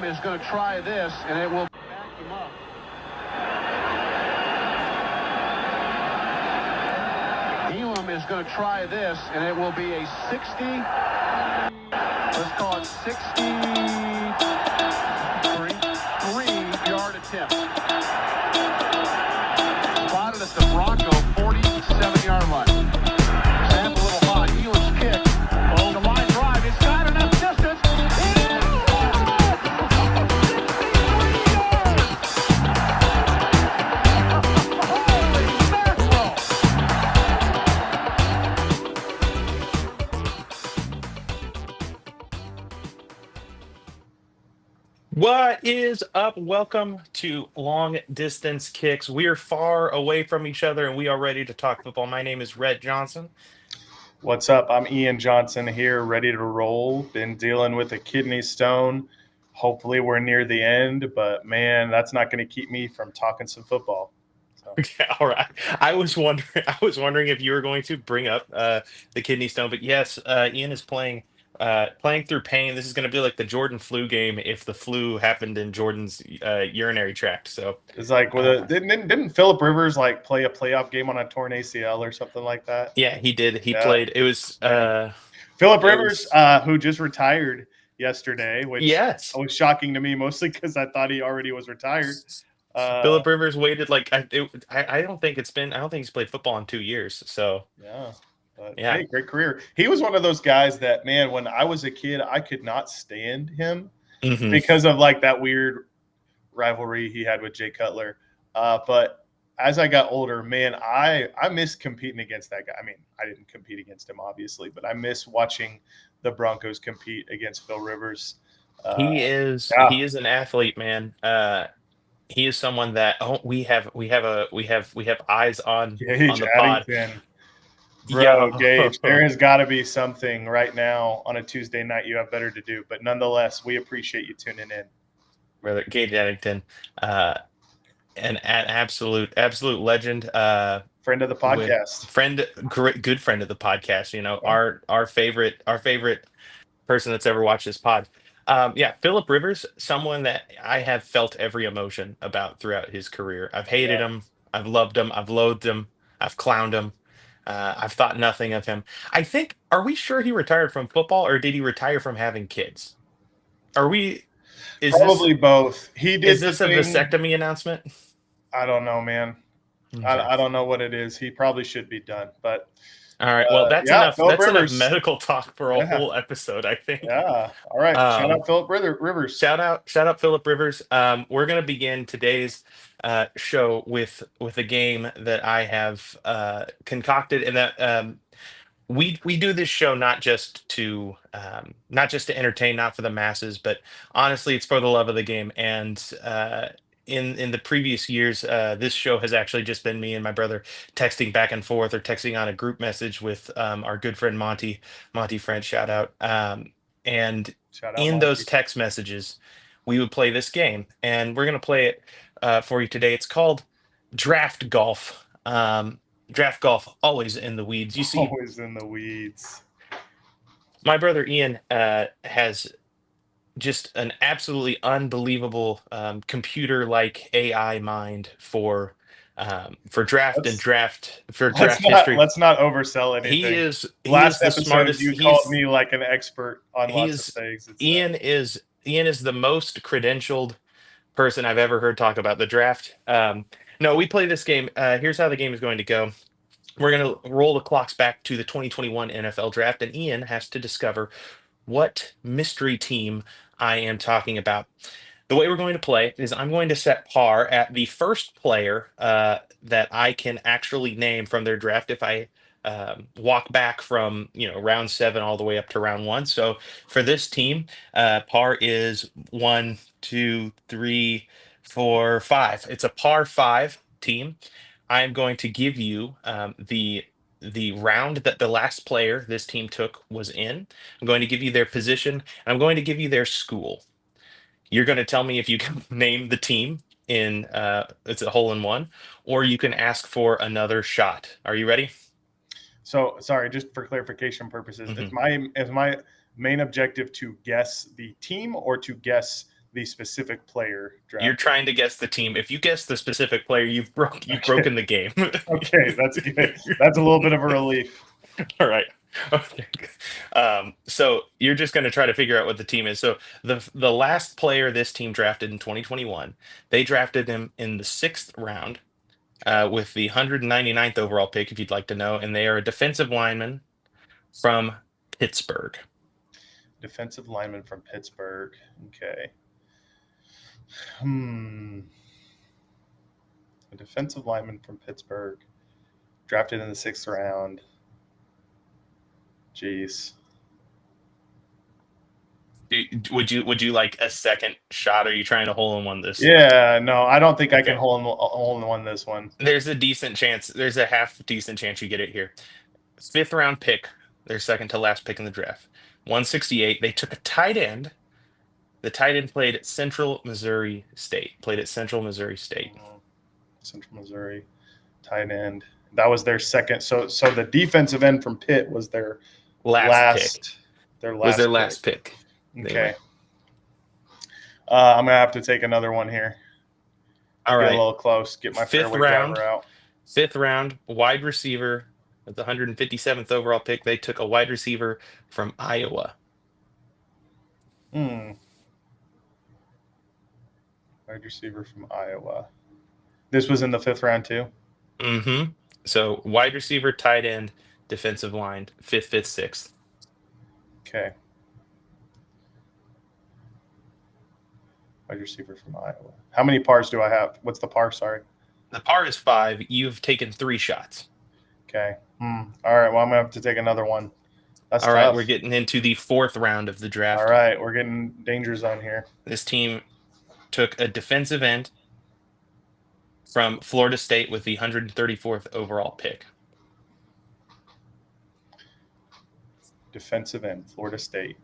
is going to try this, and it will back him up. Elam is going to try this, and it will be a 60, let's call it 63-yard attempt. Spotted at the Bronco 47-yard line. Snap a little hot. Elam's kick. Oh, the line drive. It's got enough distance. What is up? Welcome to Long Distance Kicks. We are far away from each other and we are ready to talk football. My name is Red Johnson. What's up? I'm Ian Johnson here, ready to roll. Been dealing with a kidney stone. Hopefully we're near the end, but man, that's not going to keep me from talking some football. So. Okay, all right. I was wondering if you were going to bring up the kidney stone, but yes, Ian is playing through pain. This is going to be like the Jordan flu game if the flu happened in Jordan's urinary tract. So it's like didn't Phillip Rivers like play a playoff game on a torn ACL or something like that? Yeah, he did. He played. It was Phillip Rivers, who just retired yesterday, which was shocking to me, mostly because I thought he already was retired. Phillip Rivers waited like I don't think he's played football in 2 years. So yeah. But, hey, great career. He was one of those guys that, man, when I was a kid, I could not stand him because of like that weird rivalry he had with Jay Cutler. But as I got older, man, I miss competing against that guy. I mean, I didn't compete against him, obviously, but I miss watching the Broncos compete against Phil Rivers. He is an athlete, man. He is someone that we have eyes on the pod. Bro, Gage, there has got to be something right now on a Tuesday night you have better to do. But nonetheless, we appreciate you tuning in. Brother Gage Addington, an absolute legend. Friend of the podcast. Good friend of the podcast. You know, our favorite person that's ever watched this pod. Phillip Rivers, someone that I have felt every emotion about throughout his career. I've hated him. I've loved him. I've loathed him. I've clowned him. I've thought nothing of him. Are we sure he retired from football or did he retire from having kids? Probably both. He did. Is this a vasectomy announcement? I don't know, man. Okay. I don't know what it is. He probably should be done, but. All right. Well, that's enough. That's enough medical talk for a whole episode, I think. Yeah. All right. Shout out Phillip Rivers. Shout out Phillip Rivers. We're going to begin today's show with a game that I have concocted, and that we do this show not just to entertain, not for the masses, but honestly, it's for the love of the game. And in the previous years, this show has actually just been me and my brother texting back and forth or texting on a group message with our good friend Monty French, shout out. And in those text messages, we would play this game, and we're going to play it for you today. It's called Draft Golf. Draft Golf, always in the weeds. Always in the weeds. My brother Ian has just an absolutely unbelievable computer-like AI mind for draft history. Let's not oversell anything. He is Last the episode, smartest. You called me like an expert on lots of things. Ian is the most credentialed person I've ever heard talk about the draft. No, we play this game. Here's how the game is going to go. We're going to roll the clocks back to the 2021 NFL draft, and Ian has to discover what mystery team I am talking about. The way we're going to play is I'm going to set par at the first player that I can actually name from their draft if I walk back from round 7 all the way up to round 1. So for this team, par is 1, 2, 3, 4, 5. It's a par 5 team. I'm going to give you the round that the last player this team took was in. I'm going to give you their position, and I'm going to give you their school. You're going to tell me if you can name the team in it's a hole in one, or you can ask for another shot. Are you ready? So sorry, just for clarification purposes, is my main objective to guess the team or to guess the specific player drafted. You're trying to guess the team. If you guess the specific player, you've broken the game. Okay, that's good. That's a little bit of a relief. All right. Okay. So you're just going to try to figure out what the team is. So the last player this team drafted in 2021, they drafted him in the 6th round with the 199th overall pick, if you'd like to know, and they are a defensive lineman from Pittsburgh. Defensive lineman from Pittsburgh. Okay. A defensive lineman from Pittsburgh, drafted in the 6th round. Jeez. Would you like a second shot? Or are you trying to hole in one this? Yeah, no, I don't think I can hole in one this one. There's a decent chance. There's a half decent chance you get it here. 5th round pick, their second to last pick in the draft. 168. They took a tight end. The tight end played at Central Missouri State. Central Missouri, tight end. That was their second. So the defensive end from Pitt was their last pick. Okay. I'm gonna have to take another one here. All right. Get a little close. Get my fairway driver out. 5th round, wide receiver at the 157th overall pick. They took a wide receiver from Iowa. Wide receiver from Iowa. This was in the 5th round too? Mm-hmm. So wide receiver, tight end, defensive line, 5th, 6th. Okay. Wide receiver from Iowa. How many pars do I have? What's the par? Sorry. The par is 5. You've taken 3 shots. Okay. All right. Well, I'm gonna have to take another one. That's all tough. right. We're getting into the 4th round of the draft. All right. We're getting danger zone here. This team took a defensive end from Florida State with the 134th overall pick. Defensive end, Florida State.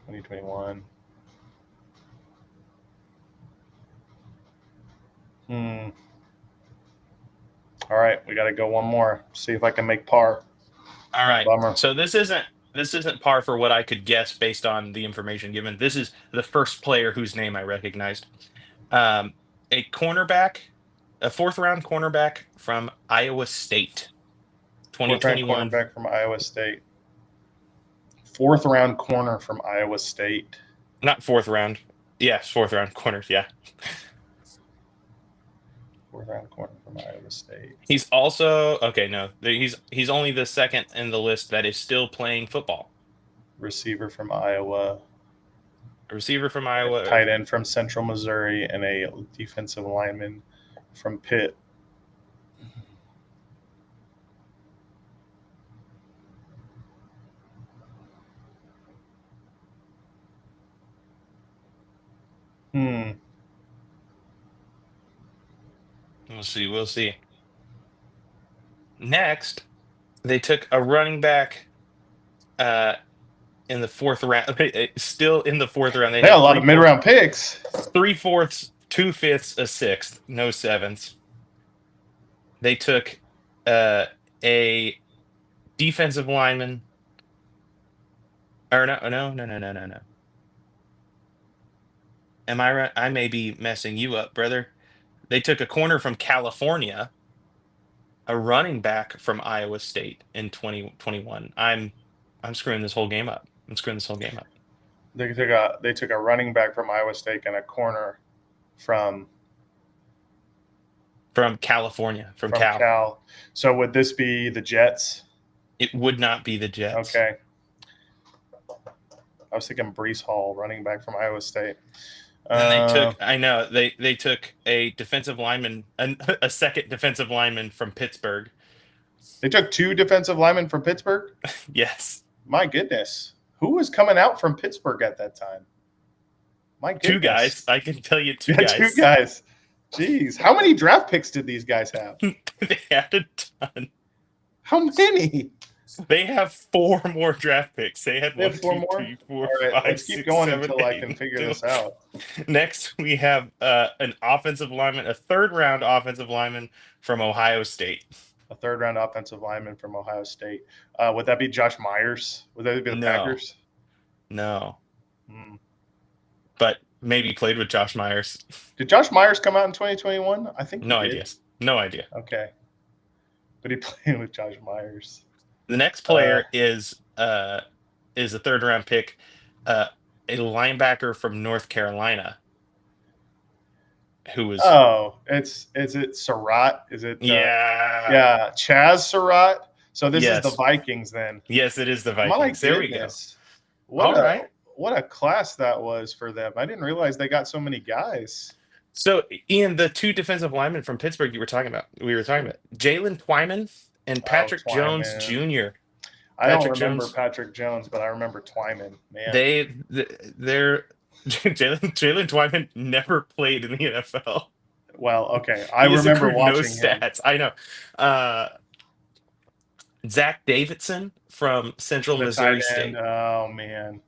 2021. All right, we got to go one more. See if I can make par. All right. Bummer. So this isn't par for what I could guess based on the information given. This is the first player whose name I recognized. A cornerback, a 4th round cornerback from Iowa State. 2021. Cornerback from Iowa State. 4th round corner from Iowa State. Not 4th round. Yes, 4th round corner. Yeah. 4th round corner from Iowa State. He's also no. He's only the 2nd in the list that is still playing football. Receiver from Iowa. A receiver from Iowa. A tight end from Central Missouri, and a defensive lineman from Pitt. We'll see. Next, they took a running back in the 4th round. Still in the 4th round. They had a lot of mid-round picks. 3/4, 2/5, a 6th, no 7ths. They took a defensive lineman. Or no. Am I right? I may be messing you up, brother. They took a corner from California, a running back from Iowa State in 2021. I'm screwing this whole game up. They took a running back from Iowa State and a corner from California, from Cal. So would this be the Jets? It would not be the Jets. Okay. I was thinking Breece Hall, running back from Iowa State. And they took a defensive lineman, a second defensive lineman from Pittsburgh. They took 2 defensive linemen from Pittsburgh? Yes. My goodness. Who was coming out from Pittsburgh at that time? My goodness. 2 guys. I can tell you 2 guys. 2 guys. Jeez. How many draft picks did these guys have? They had a ton. How many? They have 4 more draft picks. They had 1, 2, 3, 4, right, 5, let's keep 6, going 7, until 8, I can figure this out. Next, we have an offensive lineman, a 3rd round offensive lineman from Ohio State. A 3rd round offensive lineman from Ohio State. Would that be Josh Myers? Would that be the Packers? No. Hmm. But maybe played with Josh Myers. Did Josh Myers come out in 2021? I think No he did. idea. No idea. Okay. But he played with Josh Myers. The next player is a third round pick, a linebacker from North Carolina, who was is it Surratt? Is it yeah Chaz Surratt? So this is the yes Vikings then. yes it is the My Vikings. There we go. goodness. All right. What a class that was for them. I didn't realize they got so many guys. So Ian, the two defensive linemen from Pittsburgh we were talking about Jalen Twyman and Patrick Jones Jr. I don't remember Patrick Jones, but I remember Twyman. Man, they're Jalen Twyman never played in the NFL. Well, okay, I remember watching stats. I know. Zach Davidson from Central Missouri State. Oh man,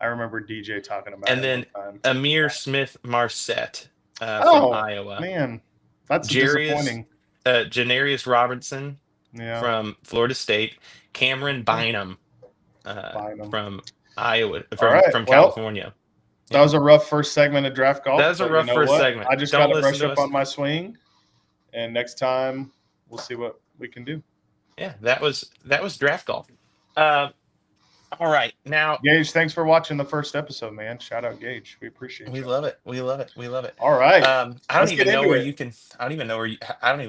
I remember DJ talking about. And then Amir Smith Marset from Iowa. Man, that's disappointing. Janarius Robertson from Florida State. Cameron Bynum from Iowa, from California. That was a rough first segment of Draft Golf. That was a rough first segment. I just got to brush up on my swing, and next time we'll see what we can do. Yeah, that was Draft Golf. All right, now Gage, thanks for watching the first episode, man. Shout out Gage, we appreciate it. We love it. All right, I don't even know where you can. I don't even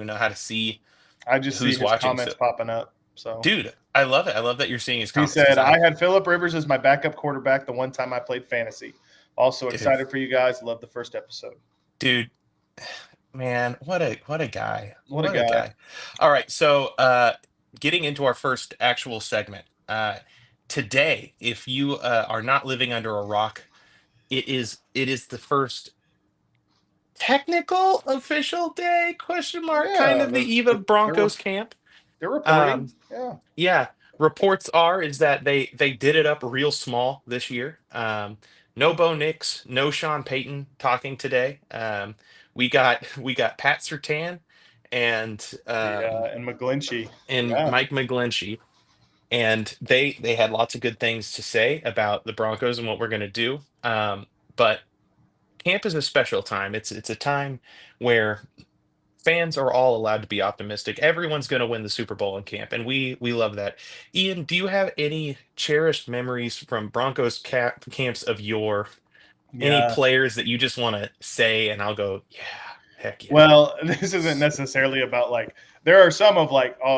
know how to see. I just see his comments popping up. So, dude, I love it. I love that you're seeing his comments. He said, "I had Phillip Rivers as my backup quarterback the one time I played fantasy. Also excited for you guys. Love the first episode, dude." Man, what a guy. What a guy. All right, so getting into our first actual segment. Today, if you are not living under a rock, it is the first technical official day ? Kind of the eve of Broncos camp. They're reporting. Yeah. Reports is that they did it up real small this year. No Bo Nix, no Sean Payton talking today. We got Pat Surtain and McGlinchey and Mike McGlinchey, and they had lots of good things to say about the Broncos and what we're going to do. But camp is a special time. It's a time where fans are all allowed to be optimistic. Everyone's going to win the Super Bowl in camp, and we love that. Ian, do you have any cherished memories from Broncos camps of any players that you just want to say, and I'll go, yeah, heck yeah. Well, this isn't necessarily about there are some of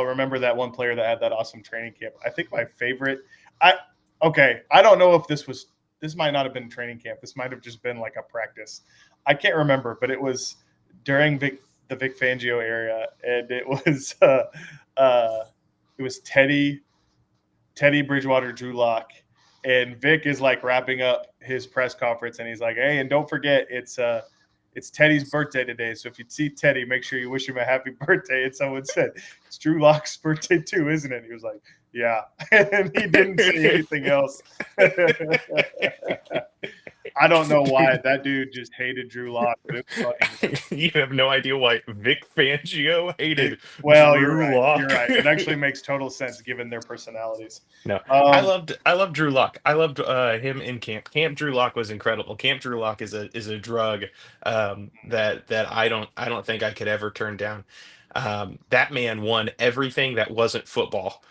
remember that one player that had that awesome training camp. I think my favorite, I don't know if this might not have been training camp. This might have just been a practice. I can't remember, but it was during the Vic Fangio area, and it was Teddy Bridgewater, Drew Lock, and Vic is wrapping up his press conference, and he's like, "Hey, and don't forget it's Teddy's birthday today. So if you see Teddy, make sure you wish him a happy birthday." And someone said, "It's Drew Lock's birthday too, isn't it?" And he was like, "Yeah," and he didn't say anything else. I don't know why that dude just hated Drew Lock. But it was funny. You have no idea why Vic Fangio hated Drew Lock. You're right. It actually makes total sense given their personalities. No, I loved Drew Lock. I loved him in camp. Camp Drew Lock was incredible. Camp Drew Lock is a drug that I don't think I could ever turn down. That man won everything that wasn't football.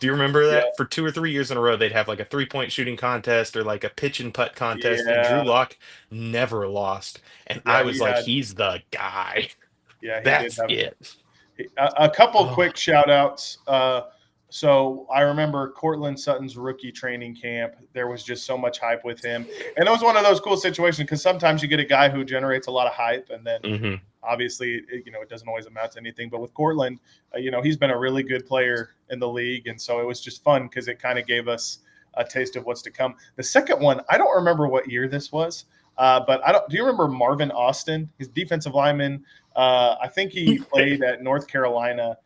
Do you remember that? Yeah. For 2 or 3 years in a row, they'd have a 3-point shooting contest or a pitch and putt contest, and Drew Lock never lost. And I was he's the guy. Yeah, that's it. A couple quick shout outs. So I remember Cortland Sutton's rookie training camp. There was just so much hype with him. And it was one of those cool situations because sometimes you get a guy who generates a lot of hype, and then obviously, it doesn't always amount to anything. But with Cortland, he's been a really good player in the league. And so it was just fun because it kind of gave us a taste of what's to come. The second one, I don't remember what year this was, but do you remember Marvin Austin, his defensive lineman? I think he played at North Carolina.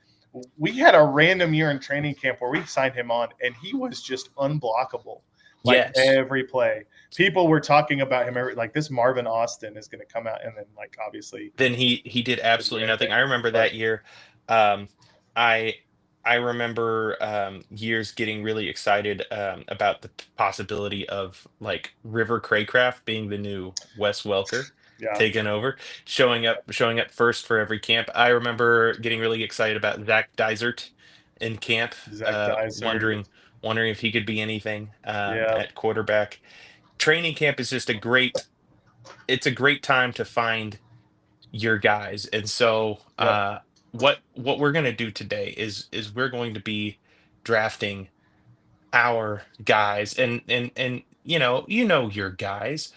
We had a random year in training camp where we signed him on, and he was just unblockable. Every play, people were talking about him. This Marvin Austin is going to come out, and then obviously, then he did absolutely nothing. I remember that year. I I remember years getting really excited about the possibility of like River Craycraft being the new Wes Welker, Yeah, taking over, showing up first for every camp. I remember getting really excited about Zach Dysert in camp, Zach Dyser. wondering if he could be anything Yeah, at quarterback. Training camp is just it's a great time to find your guys. And so yep. what we're going to do today is we're going to be drafting our guys, and your guys.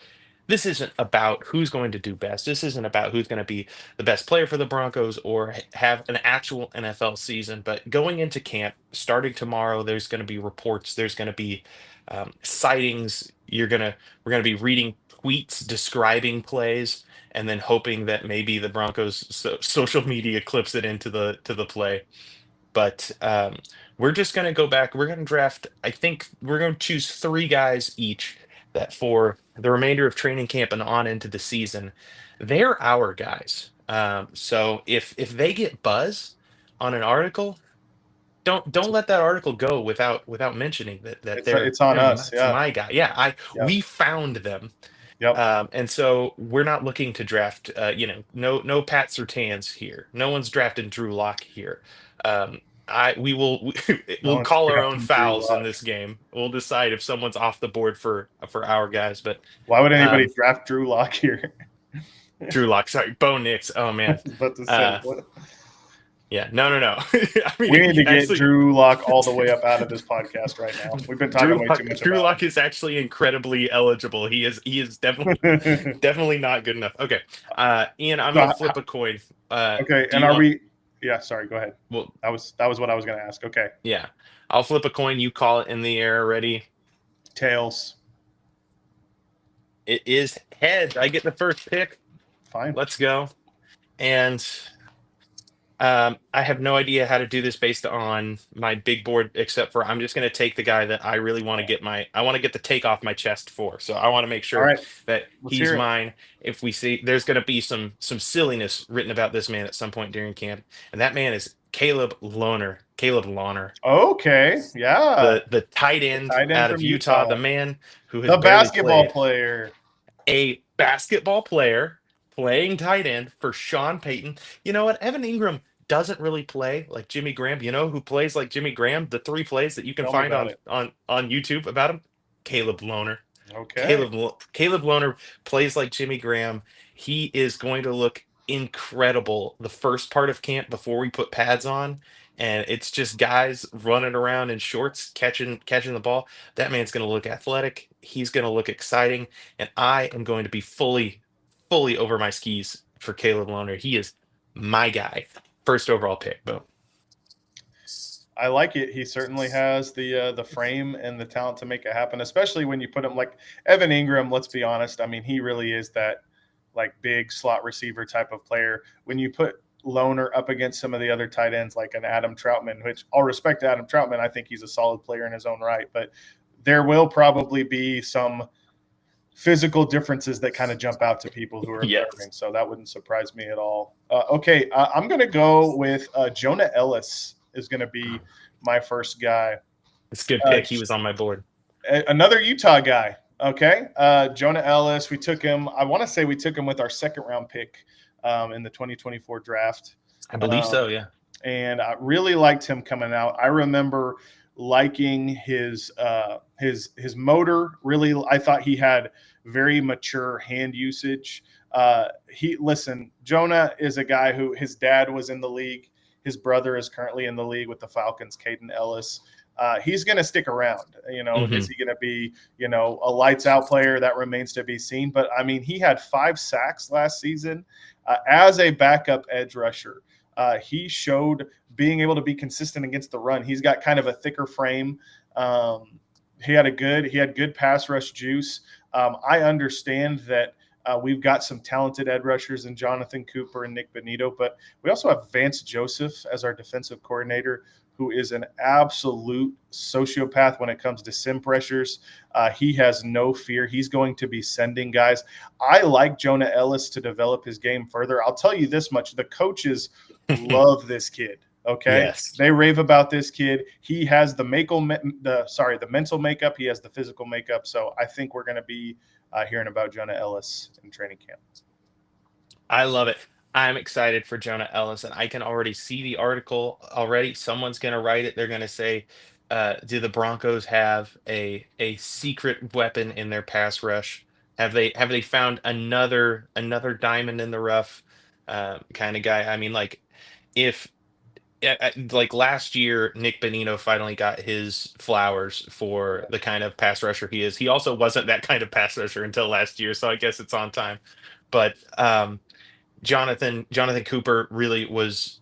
This isn't about who's going to do best. This isn't about who's going to be the best player for the Broncos or have an actual NFL season. But going into camp, starting tomorrow, there's going to be reports. There's going to be sightings. We're going to be reading tweets describing plays, and then hoping that maybe the Broncos social media clips it into the play. But we're just going to go back. We're going to draft. I think we're going to choose three guys each that for the remainder of training camp and on into the season, they're our guys. So if they get buzz on an article, don't let that article go without mentioning that It's on us. it's Yeah. my guy. Yeah, Yep. we found them. Yep. And so we're not looking to draft, no Pat Surtains here. No one's drafting Drew Lock here. We'll one's call our own drafting Drew fouls in Lock. this game. We'll decide if someone's off the board for our guys. But Why would anybody draft Drew Lock here? Drew Lock, sorry, Bo Nix. Oh man. About to say, what? Yeah, no. I mean, We need to get Drew Lock all the way up out of this podcast right now. We've been talking way too much Drew about Lock is actually incredibly eligible. He is definitely not good enough. Okay, Ian, I'm gonna flip a coin. Okay, and are we? Yeah, sorry. Go ahead. Well, that was what I was going to ask. Okay. Yeah, I'll flip a coin. You call it in the air. Ready? Tails. It is heads. I get the first pick. Fine. Let's go. And I have no idea how to do this based on my big board, except for I'm just going to take the guy that I really want to get the take off my chest for. So I want to make sure that he's mine. If we see, there's going to be some silliness written about this man at some point during camp, and that man is Caleb Lohner. Okay, yeah. The tight end out of Utah, the man who has the basketball player, a basketball player playing tight end for Sean Payton. You know what? Evan Ingram doesn't really play like Jimmy Graham. You know who plays like Jimmy Graham? The three plays that you can find on YouTube about him. Caleb Lohner. Okay. Caleb Lohner plays like Jimmy Graham. He is going to look incredible the first part of camp before we put pads on, and it's just guys running around in shorts catching the ball. That man's going to look athletic. He's going to look exciting, and I am going to be fully over my skis for Caleb Lohner. He is my guy. First overall pick, Bo. I like it. He certainly has the frame and the talent to make it happen, especially when you put him like Evan Ingram. Let's be honest. I mean, he really is that like big slot receiver type of player. When you put Lohner up against some of the other tight ends like an Adam Troutman, which I'll respect Adam Troutman. I think he's a solid player in his own right, but there will probably be some physical differences that kind of jump out to people who are observing. So that wouldn't surprise me at all. Okay, I'm going to go with Jonah Ellis is going to be my first guy. It's a good pick. He was on my board. Another Utah guy. Okay, Jonah Ellis. We took him. I want to say we took him with our second round pick in the 2024 draft. I believe so. Yeah. And I really liked him coming out. I remember liking his motor. Really, I thought he had very mature hand usage. Jonah is a guy who his dad was in the league. His brother is currently in the league with the Falcons, Caden Ellis. He's going to stick around. Is he going to be, a lights out player? That remains to be seen. But I mean, he had 5 sacks last season as a backup edge rusher. He showed being able to be consistent against the run. He's got kind of a thicker frame. He had good pass rush juice. I understand that we've got some talented edge rushers in Jonathan Cooper and Nick Benito, but we also have Vance Joseph as our defensive coordinator, who is an absolute sociopath when it comes to sim pressures. He has no fear. He's going to be sending guys. I like Jonah Ellis to develop his game further. I'll tell you this much. The coaches love this kid. Okay. Yes. They rave about this kid. He has the mental makeup. He has the physical makeup. So I think we're going to be hearing about Jonah Ellis in training camp. I love it. I'm excited for Jonah Ellis, and I can already see the article already. Someone's going to write it. They're going to say, "Do the Broncos have a secret weapon in their pass rush? Have they found another diamond in the rough kind of guy?" I mean, like if like last year, Nick Bonino finally got his flowers for the kind of pass rusher he is. He also wasn't that kind of pass rusher until last year, so I guess it's on time. But Jonathan Cooper really was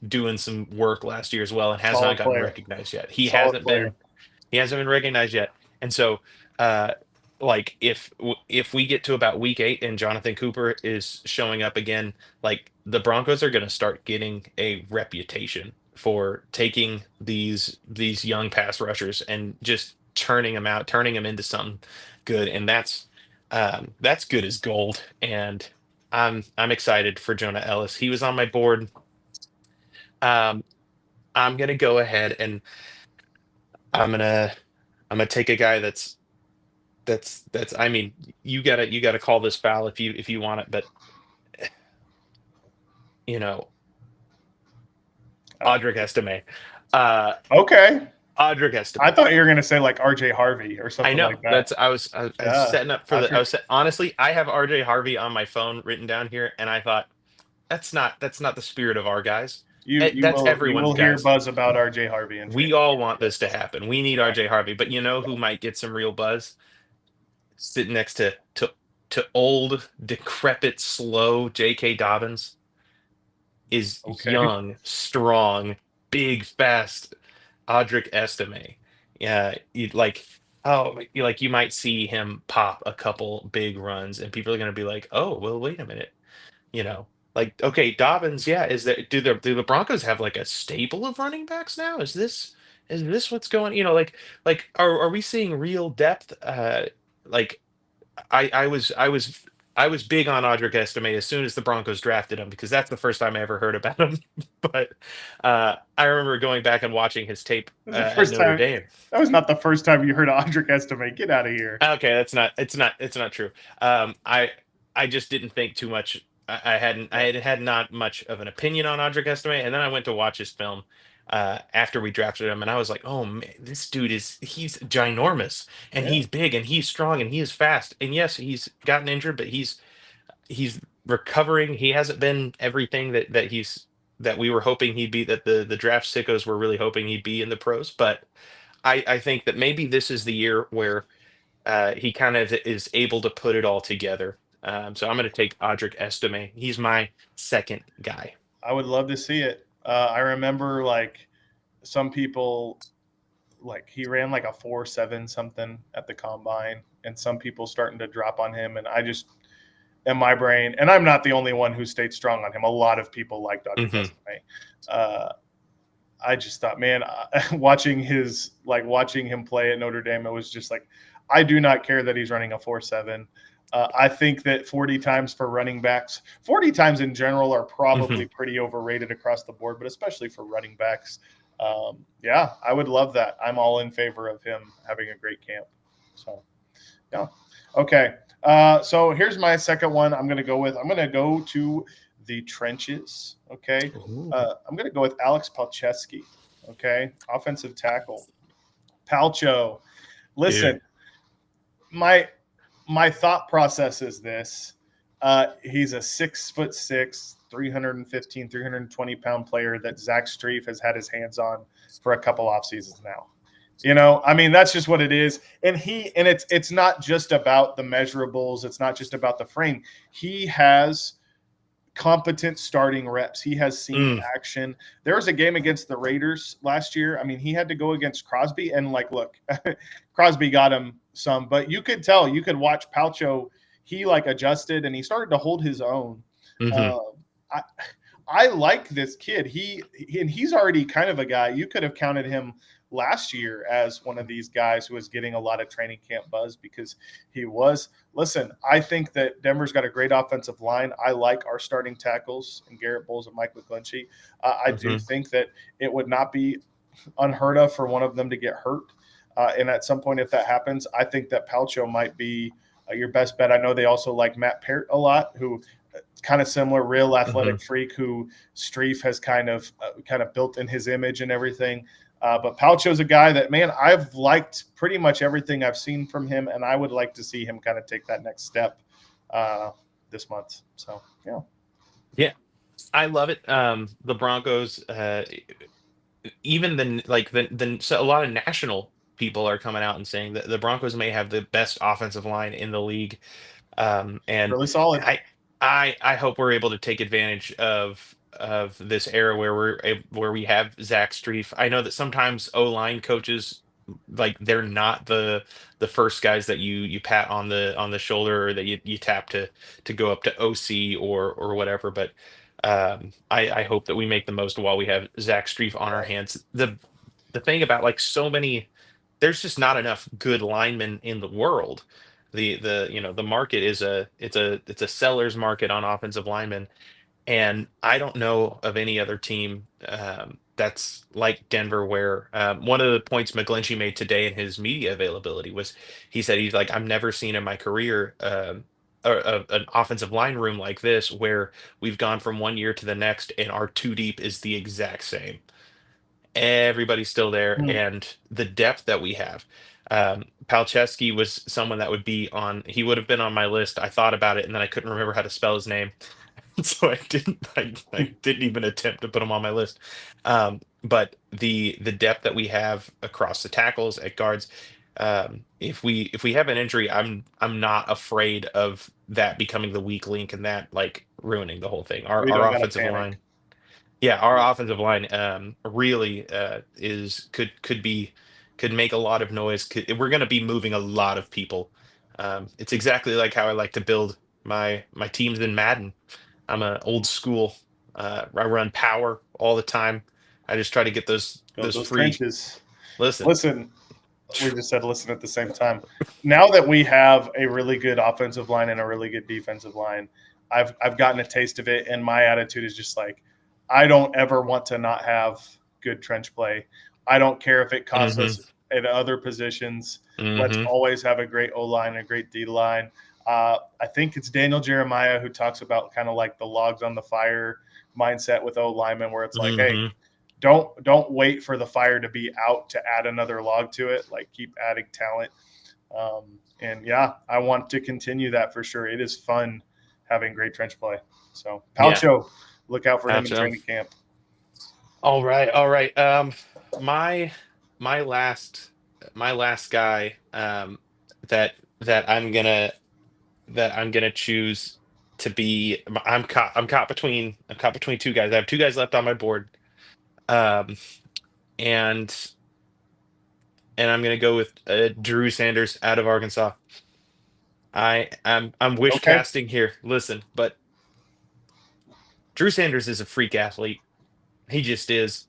doing some work last year as well, and has not Solid gotten player. recognized yet. He Solid hasn't player. been recognized yet. And so like if we get to about week 8 and Jonathan Cooper is showing up again, like the Broncos are going to start getting a reputation for taking these young pass rushers and just turning them into something good, and that's good as gold. And I'm excited for Jonah Ellis. He was on my board. Um, I'm gonna go ahead and I'm gonna I'm gonna take a guy that's I mean, you gotta call this foul if you want it, but you know, Audric Estime. Okay. Audric Estime. I thought you were going to say like RJ Harvey or I something know like that. that's I was setting up for honestly, I have RJ Harvey on my phone written down here, and I thought that's not the spirit of our guys. That's You everyone's will hear guys. buzz about RJ Harvey. We all want this to happen. We need RJ Harvey, but you know who might get some real buzz? Sitting next to old, decrepit, slow J.K. Dobbins is Okay. young, strong, big, fast Audric Estime. Yeah, you might see him pop a couple big runs, and people are going to be like, "Oh, well, wait a minute." You know, like, okay, Dobbins, yeah, is that do the Broncos have like a stable of running backs now? Is this what's going, like are we seeing real depth? Like I was big on Audric Estime as soon as the Broncos drafted him, because that's the first time I ever heard about him. But I remember going back and watching his tape That was the at first Notre time. Dame. That was not the first time you heard Audric Estime. Get out of here. Okay, it's not true. I just didn't think too much. I had not much of an opinion on Audric Estime, and then I went to watch his film after we drafted him, and I was like, oh man, this dude he's ginormous, and Yeah. he's big, and he's strong, and he is fast. And yes, he's gotten injured, but he's recovering. He hasn't been everything that we were hoping he'd be, that the draft sickos were really hoping he'd be in the pros. But I think that maybe this is the year where he kind of is able to put it all together. So I'm going to take Audric Estime. He's my second guy. I would love to see it. I remember like some people, like he ran like a 4.7 something at the combine, and some people starting to drop on him. And I just, in my brain, and I'm not the only one who stayed strong on him. A lot of people liked Audric Estime. I just thought, man, watching him play at Notre Dame, it was just like, I do not care that he's running a 4.7. I think that 40 times for running backs, 40 times in general are probably pretty overrated across the board, but especially for running backs. Yeah, I would love that. I'm all in favor of him having a great camp. So, yeah. Okay. So here's my second one. I'm going to go to the trenches. Okay. I'm going to go with Alex Palczewski. Okay. Offensive tackle. Palcho. Listen, my thought process is this. He's a 6'6", 315, 320 pound player that Zach Strief has had his hands on for a couple off seasons now. I mean, that's just what it is. And it's not just about the measurables. It's not just about the frame. He has competent starting reps. He has seen action. There was a game against the Raiders last year. I mean, he had to go against Crosby, and like, look, Crosby got him some, but you could watch Palcho. He like adjusted and he started to hold his own. I like this kid. He's already kind of a guy. You could have counted him last year as one of these guys who was getting a lot of training camp buzz because he was. Listen, I think that Denver's got a great offensive line. I like our starting tackles and Garrett Bowles and Mike McGlinchey. I do think that it would not be unheard of for one of them to get hurt. And at some point, if that happens, I think that Palcho might be your best bet. I know they also like Matt Peart a lot, who kind of similar, real athletic freak who Streif has kind of built in his image and everything. But Palcho's a guy that, man, I've liked pretty much everything I've seen from him, and I would like to see him kind of take that next step this month. So, yeah. Yeah, I love it. The Broncos, even so a lot of national people are coming out and saying that the Broncos may have the best offensive line in the league. And really solid. I hope we're able to take advantage of this era where we have Zach Streif. I know that sometimes O-line coaches, like, they're not the first guys that you pat on the shoulder or that you tap to go up to OC or whatever. But I hope that we make the most while we have Zach Streif on our hands. The thing about, like, so many, there's just not enough good linemen in the world. The market is it's a seller's market on offensive linemen, and I don't know of any other team that's like Denver, where one of the points McGlinchey made today in his media availability was he said he's like, I've never seen in my career an offensive line room like this where we've gone from one year to the next and our two deep is the exact same. Everybody's still there, and the depth that we have. Palczewski was someone that he would have been on my list. I thought about it, and then I couldn't remember how to spell his name. So I didn't even attempt to put him on my list. But the depth that we have across the tackles at guards, if we have an injury, I'm not afraid of that becoming the weak link and that, like, ruining the whole thing. Our offensive line. Yeah, our offensive line really could make a lot of noise. We're going to be moving a lot of people. It's exactly like how I like to build my teams in Madden. I'm an old school. I run power all the time. I just try to get those free trenches. Listen. We just said listen at the same time. Now that we have a really good offensive line and a really good defensive line, I've gotten a taste of it, and my attitude is just like, I don't ever want to not have good trench play. I don't care if it costs us at other positions. Let's always have a great O-line and a great D-line. I think it's Daniel Jeremiah who talks about kind of like the logs on the fire mindset with O-linemen, where it's like, hey, don't wait for the fire to be out to add another log to it. Like, keep adding talent. And yeah, I want to continue that for sure. It is fun having great trench play. So Palcho, look out for him in training camp. All right. My last guy that I'm gonna choose to be. I'm caught between two guys. I have two guys left on my board, and I'm gonna go with Drew Sanders out of Arkansas. I'm wish casting here. Listen, but Drew Sanders is a freak athlete. He just is.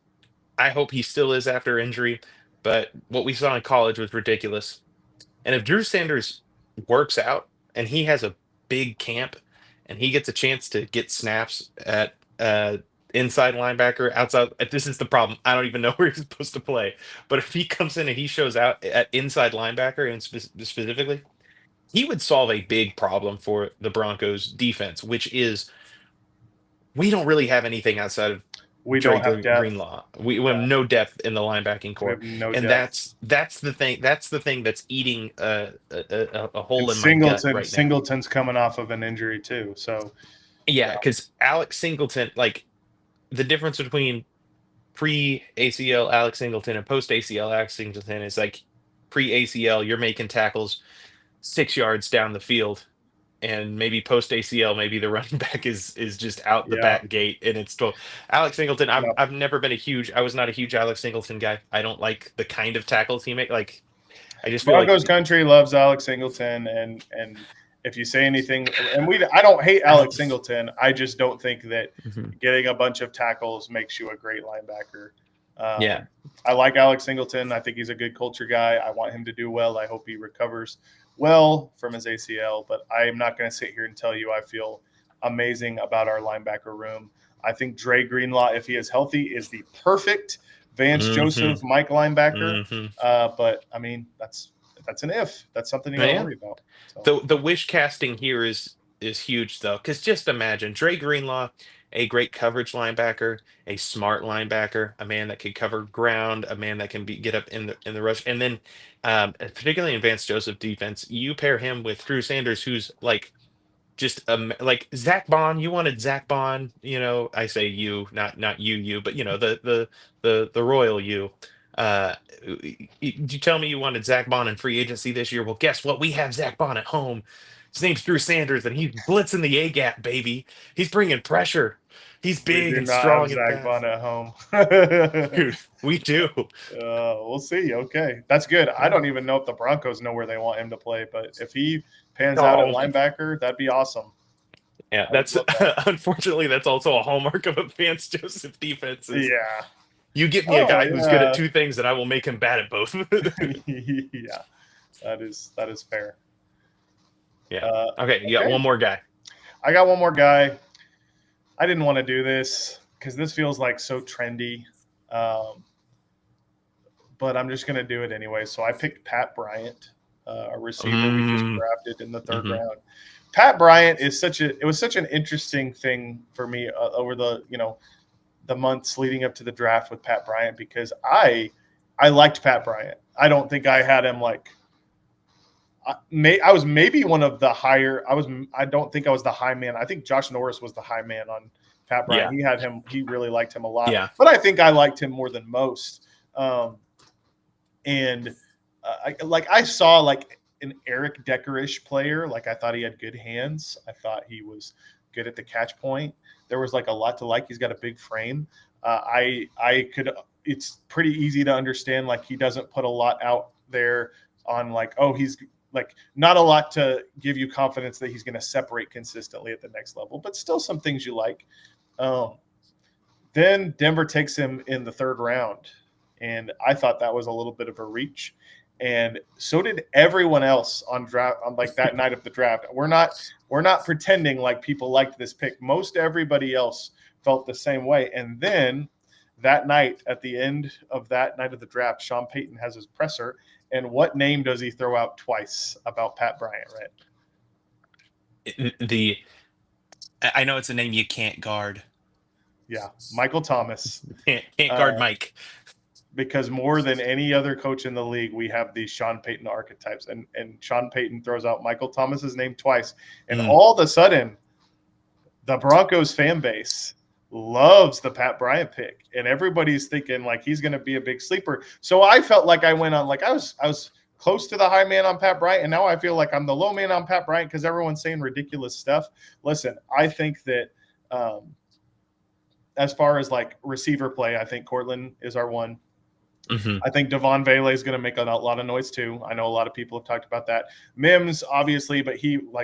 I hope he still is after injury, but what we saw in college was ridiculous. And if Drew Sanders works out and he has a big camp and he gets a chance to get snaps at inside linebacker, outside, this is the problem. I don't even know where he's supposed to play. But if he comes in and he shows out at inside linebacker, and specifically, he would solve a big problem for the Broncos defense, which is we don't really have anything outside of Greenlaw. We have no depth in the linebacking core, that's the thing. That's the thing that's eating a hole in my gut right now. Singleton's coming off of an injury too, so yeah, because Alex Singleton, like, the difference between pre-ACL Alex Singleton and post-ACL Alex Singleton is like pre-ACL you're making tackles 6 yards down the field. And maybe post ACL, maybe the running back is just out the back gate, and it's 12. Alex Singleton, I've never been I was not a huge Alex Singleton guy. I don't like the kind of tackles he makes. Like, I just feel Broncos country loves Alex Singleton, and if you say anything, and I don't hate Alex Singleton. I just don't think that getting a bunch of tackles makes you a great linebacker. I like Alex Singleton. I think he's a good culture guy. I want him to do well. I hope he recovers well from his ACL, but I'm not going to sit here and tell you I feel amazing about our linebacker room. I think Dre Greenlaw, if he is healthy, is the perfect Vance Joseph Mike linebacker. But I mean, that's an if. That's something you got to worry about. So. The wish casting here is huge though, because just imagine Dre Greenlaw, a great coverage linebacker, a smart linebacker, a man that can cover ground, a man that can get up in the rush, and then particularly in Vance Joseph defense, you pair him with Drew Sanders, who's like just like Zach Bond. You wanted Zach Bond, I say you, not you, but the royal you. You tell me you wanted Zach Bond in free agency this year. Well, guess what? We have Zach Bond at home. His name's Drew Sanders, and he's blitzing the A gap, baby. He's bringing pressure. He's big and strong. We do not have Zach Bond at home. Dude, we do. We'll see. Okay, that's good. I don't even know if the Broncos know where they want him to play, but if he pans out at linebacker, that'd be awesome. Yeah, that's unfortunately that's also a hallmark of a Vance Joseph defense. Yeah. You get me a guy who's good at two things, and I will make him bad at both. Yeah, that is fair. Yeah. Okay, you got one more guy. I got one more guy. I didn't want to do this because this feels like so trendy, but I'm just going to do it anyway. So I picked Pat Bryant, a receiver we just drafted in the third round. Pat Bryant is it was such an interesting thing for me over the months leading up to the draft with Pat Bryant, because I liked Pat Bryant. I don't think I had him like I was maybe one of the higher. I don't think I was the high man. I think Josh Norris was the high man on Pat Bryant. Yeah. He really liked him a lot. Yeah. But I think I liked him more than most. I saw like an Eric Decker-ish player. Like I thought he had good hands. I thought he was good at the catch point. There was like a lot to like. He's got a big frame. It's pretty easy to understand. Like he doesn't put a lot out there on like, he's like not a lot to give you confidence that he's going to separate consistently at the next level, but still some things you like. Then Denver takes him in the third round, and I thought that was a little bit of a reach. And so did everyone else on like that night of the draft. We're not pretending like people liked this pick. Most everybody else felt the same way. And then that night, at the end of that night of the draft, Sean Payton has his presser. And what name does he throw out twice about Pat Bryant, right? I know it's a name you can't guard. Yeah, Michael Thomas. Can't guard Mike. Because more than any other coach in the league, we have these Sean Payton archetypes. And Sean Payton throws out Michael Thomas's name twice. And all of a sudden, the Broncos fan base loves the Pat Bryant pick. And everybody's thinking like he's going to be a big sleeper. So I felt like I went on, like I was close to the high man on Pat Bryant. And now I feel like I'm the low man on Pat Bryant because everyone's saying ridiculous stuff. Listen, I think that as far as like receiver play, I think Cortland is our one. I think Devon Vele is going to make a lot of noise too. I know a lot of people have talked about that. Mims, obviously, but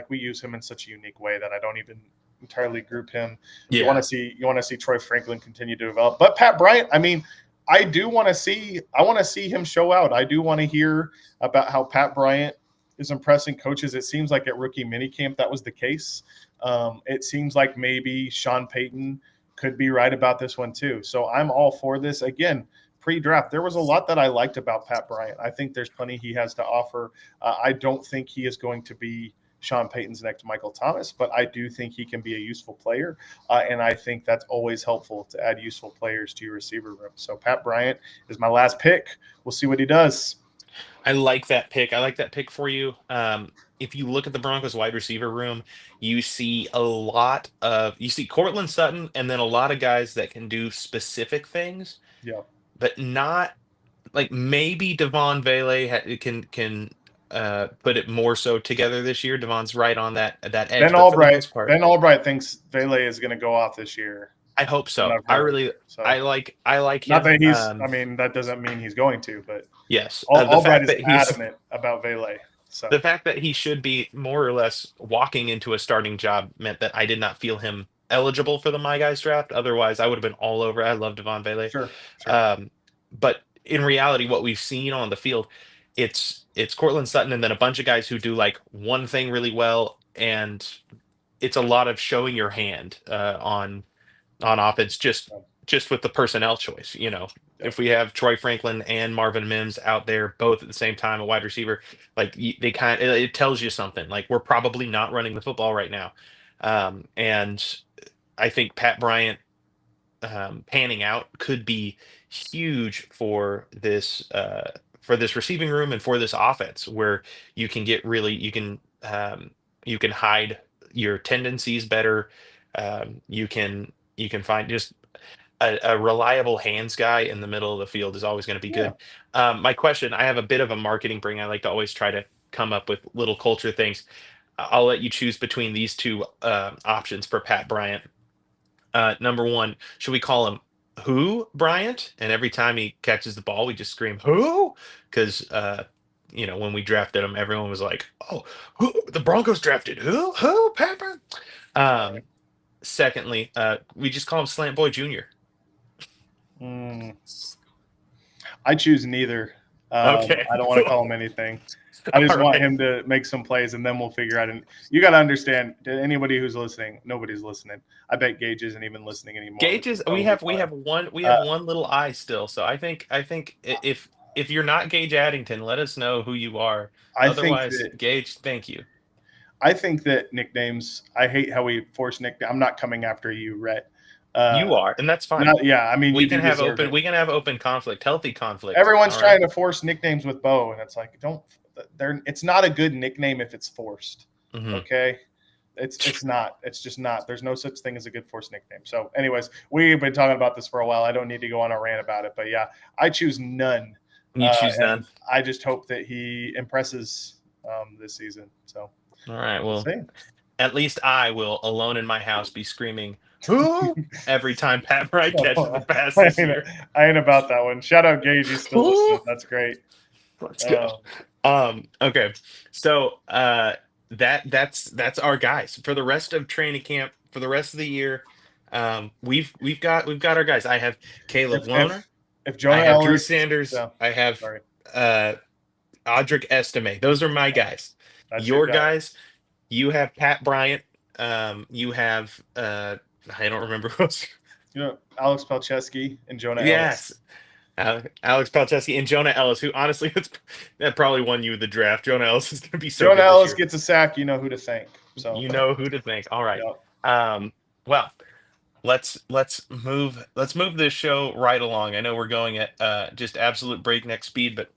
we use him in such a unique way that I don't even entirely group him. Yeah. You want to see Troy Franklin continue to develop. But Pat Bryant, I mean, I want to see him show out. I do want to hear about how Pat Bryant is impressing coaches. It seems like at rookie minicamp that was the case. It seems like maybe Sean Payton could be right about this one too. So I'm all for this. Again, pre-draft, there was a lot that I liked about Pat Bryant. I think there's plenty he has to offer. I don't think he is going to be Sean Payton's next Michael Thomas, but I do think he can be a useful player, and I think that's always helpful to add useful players to your receiver room. So Pat Bryant is my last pick. We'll see what he does. I like that pick. I like that pick for you. If you look at the Broncos wide receiver room, you see Cortland Sutton and then a lot of guys that can do specific things. Yeah. But not like maybe Devon Vele can put it more so together this year. Devon's right on that edge. Ben Albright thinks Vele is going to go off this year. I hope so. I like him. Not that he's. I mean, that doesn't mean he's going to, but yes, Albright is adamant about Vele. So the fact that he should be more or less walking into a starting job meant that I did not feel him eligible for the My Guys draft. Otherwise, I would have been all over. I love Devon Bailey. sure. Um, but in reality, what we've seen on the field, it's Cortland Sutton and then a bunch of guys who do like one thing really well, and it's a lot of showing your hand on offense, just with the personnel choice. If we have Troy Franklin and Marvin Mims out there both at the same time, a wide receiver, like they it tells you something. Like we're probably not running the football right now, and I think Pat Bryant panning out could be huge for this receiving room and for this offense, where you can get really you can hide your tendencies better. You can find just a reliable hands guy in the middle of the field is always going to be good. My question, I have a bit of a marketing bring. I like to always try to come up with little culture things. I'll let you choose between these two options for Pat Bryant. Number one, should we call him Who Bryant? And every time he catches the ball, we just scream Who? Because when we drafted him, everyone was like, "Oh, who? The Broncos drafted who? Who? Pat Bryant?" Secondly, we just call him Slant Boy Junior. I choose neither. Okay, I don't want to call him anything. I just want him to make some plays, and then we'll figure out. And you got to understand, anybody who's listening, nobody's listening. I bet Gage isn't even listening anymore. Gage is. We have one little eye still. So I think if you're not Gage Addington, let us know who you are. Otherwise, Gage, thank you. I think that nicknames. I hate how we force nicknames. I'm not coming after you, Rhett. You are, and that's fine. I mean, we can have open conflict, healthy conflict. Everyone's trying to force nicknames with Bo, and it's like it's not a good nickname if it's forced. Mm-hmm. Okay, it's not. It's just not. There's no such thing as a good forced nickname. So, anyways, we've been talking about this for a while. I don't need to go on a rant about it, but yeah, I choose none. You choose none. I just hope that he impresses this season. So, all right. Well, at least I will, alone in my house, be screaming "Who?" every time Pat Bryant catches the pass this year. I ain't about that one. Shout out Gage. He's still listening. That's great. Let's go. Okay. So that's our guys for the rest of training camp, for the rest of the year. We've got our guys. I have Caleb Warner. If Jonah I have Ellis, Drew Sanders. I have Audric Estime. Those are my guys. That's your guys. You have Pat Bryant. You have I don't remember who else. Alex Palczewski and Jonah Ellis. Yes. Alex Palczewski and Jonah Ellis, who honestly that probably won you the draft. Jonah Ellis is going to be so Jonah good Ellis this year. gets a sack. You know who to thank. So you know who to thank. All right. Yep. Well, let's move this show right along. I know we're going at just absolute breakneck speed, but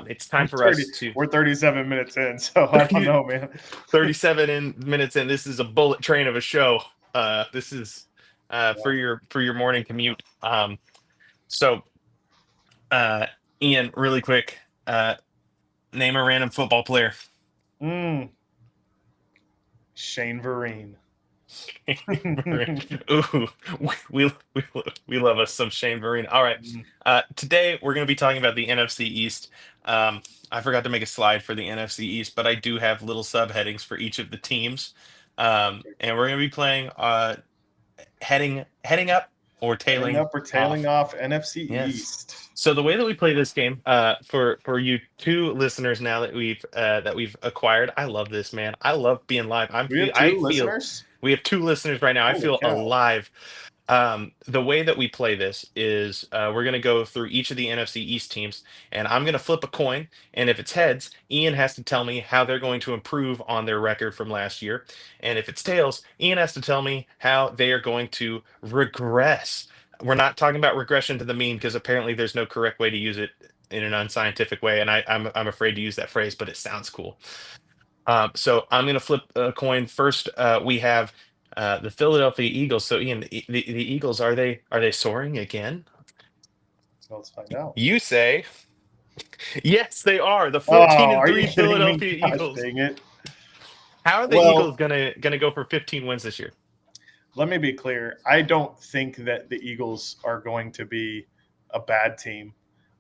it's time for us to. We're 37 minutes in, so I don't know, man. 37 minutes in. This is a bullet train of a show. This is for your morning commute. So, Ian, really quick, name a random football player. Shane Vereen. Ooh, we love us some Shane Vereen. All right, today we're going to be talking about the NFC East. I forgot to make a slide for the NFC East, but I do have little subheadings for each of the teams, and we're going to be playing heading up or tailing off NFC East. So the way that we play this game, for you two listeners now that we've acquired, I love this, man. I love being live. We have two listeners right now. Holy I feel cow. Alive. The way that we play this is we're going to go through each of the NFC East teams, and I'm going to flip a coin, and if it's heads, Ian has to tell me how they're going to improve on their record from last year, and if it's tails, Ian has to tell me how they are going to regress. We're not talking about regression to the mean, because apparently there's no correct way to use it in an unscientific way, and I'm afraid to use that phrase, but it sounds cool. So I'm going to flip a coin. First, we have the Philadelphia Eagles. So Ian, the Eagles, are they soaring again? So let's find out. You say yes, they are. The 14-3 Philadelphia Eagles. Dang it. How are the Eagles gonna go for 15 wins this year? Let me be clear. I don't think that the Eagles are going to be a bad team.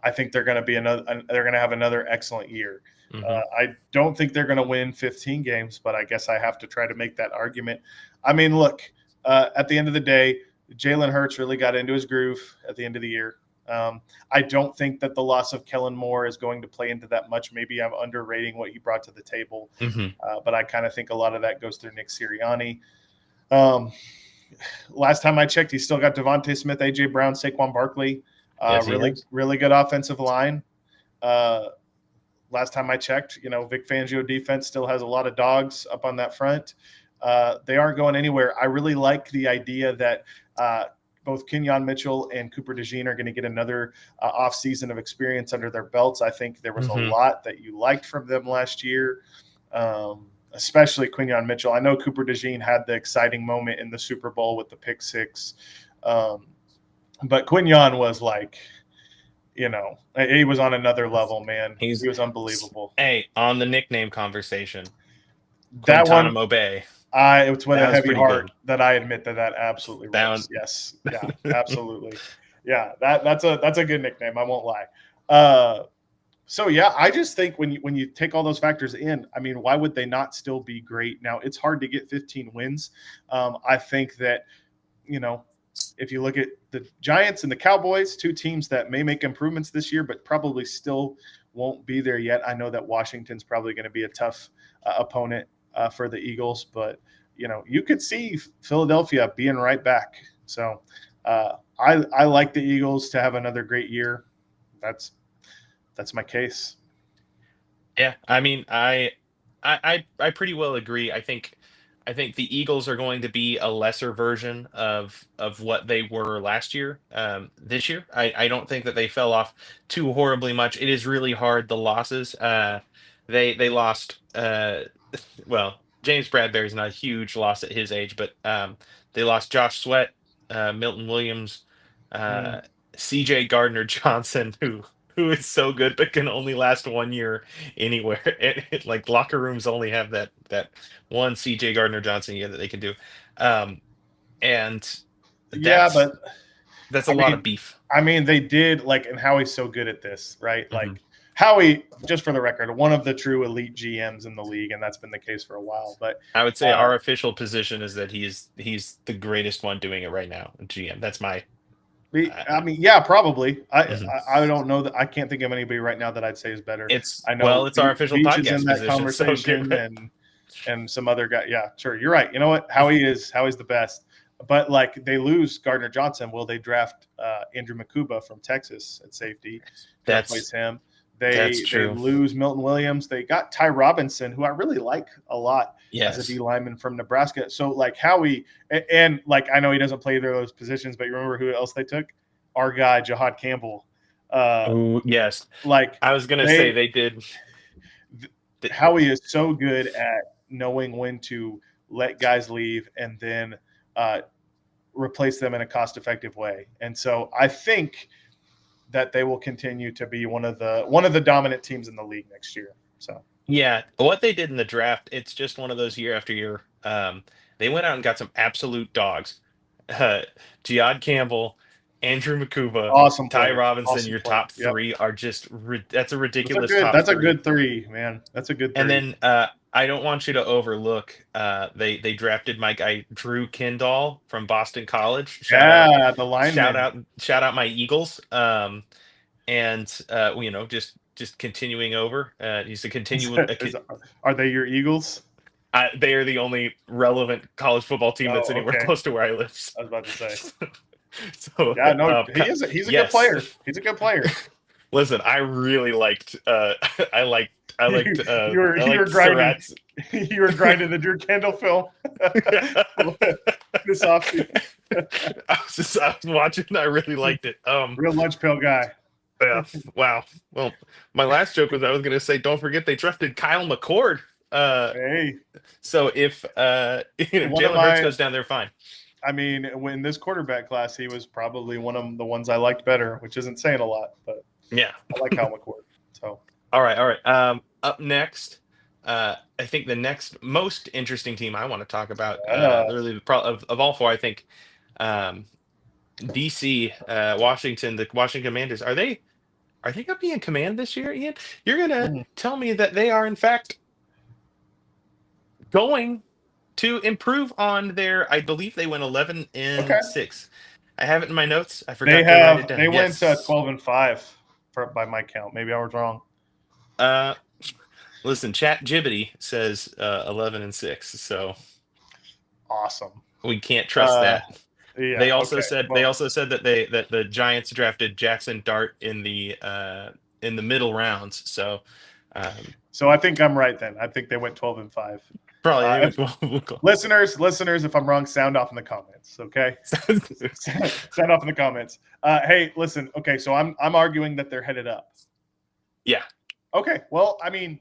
I think they're going to have another excellent year. Mm-hmm. I don't think they're going to win 15 games, but I guess I have to try to make that argument. I mean, look, at the end of the day, Jalen Hurts really got into his groove at the end of the year. I don't think that the loss of Kellen Moore is going to play into that much. Maybe I'm underrating what he brought to the table, but I kind of think a lot of that goes through Nick Sirianni. Last time I checked, he's still got Devontae Smith, A.J. Brown, Saquon Barkley. Yes, really good offensive line. Last time I checked, Vic Fangio defense still has a lot of dogs up on that front. They aren't going anywhere. I really like the idea that both Kenyon Mitchell and Cooper DeJean are going to get another offseason of experience under their belts. I think there was a lot that you liked from them last year, especially Kenyon Mitchell. I know Cooper DeJean had the exciting moment in the Super Bowl with the pick six, but Kenyon was like, he was on another level, man. He was unbelievable. Hey, on the nickname conversation, that Guantanamo Bay. It's with a heavy heart that I admit that absolutely runs. Yes, yeah, absolutely. Yeah, that's a good nickname. I won't lie. So yeah, I just think when you take all those factors in, I mean, why would they not still be great? Now it's hard to get 15 wins. I think that if you look at the Giants and the Cowboys, two teams that may make improvements this year, but probably still won't be there yet. I know that Washington's probably going to be a tough opponent for the Eagles, but you could see Philadelphia being right back. So I like the Eagles to have another great year. That's my case. Yeah, I mean, I pretty well agree. I think the Eagles are going to be a lesser version of what they were last year. This year, I don't think that they fell off too horribly much. It is really hard, the losses. They lost. Well, James Bradbury's not a huge loss at his age, but they lost Josh Sweat, Milton Williams, C.J. Gardner-Johnson, who is so good but can only last 1 year anywhere. Like locker rooms only have that one C.J. Gardner-Johnson year that they can do, and that's a lot of beef. I mean, they did and Howie's so good at this, right? Like Howie, just for the record, one of the true elite GMs in the league, and that's been the case for a while. But I would say our official position is that he's the greatest one doing it right now, GM. That's my. I mean, yeah, probably. I don't know that. I can't think of anybody right now that I'd say is better. It's our official Beach podcast is in that conversation, and some other guy. Yeah, sure, you're right. You know what? Howie's the best. But they lose Gardner Johnson. Will they draft Andrew Makuba from Texas at safety to replace him? They lose Milton Williams. They got Ty Robinson, who I really like a lot as a D lineman from Nebraska. So Howie, and I know he doesn't play either of those positions, but you remember who else they took? Our guy Jahad Campbell. Yes. I was gonna say they did. Howie is so good at knowing when to let guys leave and then replace them in a cost-effective way. And so I think that they will continue to be one of the dominant teams in the league next year. So yeah, what they did in the draft, it's just one of those year after year. They went out and got some absolute dogs. Jahad Campbell, Andrew Makuba, awesome Ty player. Robinson. Awesome your player. top three are just that's a ridiculous. That's a good three, man. That's a good three. And then I don't want you to overlook. They drafted my guy Drew Kindall from Boston College. The lineman. Shout out my Eagles. Just continuing over. He's a continual. Are they your Eagles? They are the only relevant college football team that's anywhere close to where I live. I was about to say. So yeah, no, he's a good player. He's a good player. Listen, I really liked. I liked. You were grinding. You were grinding the Drew Kendall film this offseason. I was watching. I really liked it. Real lunch pail guy. Yeah. Wow. Well, my last joke was I was going to say, don't forget they drafted Kyle McCord. Hey. So if Jalen Hurts goes down, they're fine. I mean, in this quarterback class, he was probably one of the ones I liked better, which isn't saying a lot, but yeah, I like Kyle McCord. So all right. Up next, I think the next most interesting team I want to talk about, really of all four, I think, DC, Washington, the Washington Commanders. Are they are they going to be in command this year, Ian? You're going to tell me that they are, in fact, going to improve on their, I believe they went 11 and Okay. 6. I have it in my notes. I forgot to write it down. They went Yes. 12 and 5 by my count. Maybe I was wrong. Listen, Chat Jibbity says 11 and 6, so awesome. we can't trust that. Yeah, they also said that the Giants drafted Jackson Dart in the middle rounds. So so I think I'm right then. I think they went 12 and 5. Probably. Listeners, if I'm wrong, sound off in the comments. Okay, sound off in the comments. Hey, listen. Okay, so I'm arguing that they're headed up. Yeah. Okay. Well, I mean,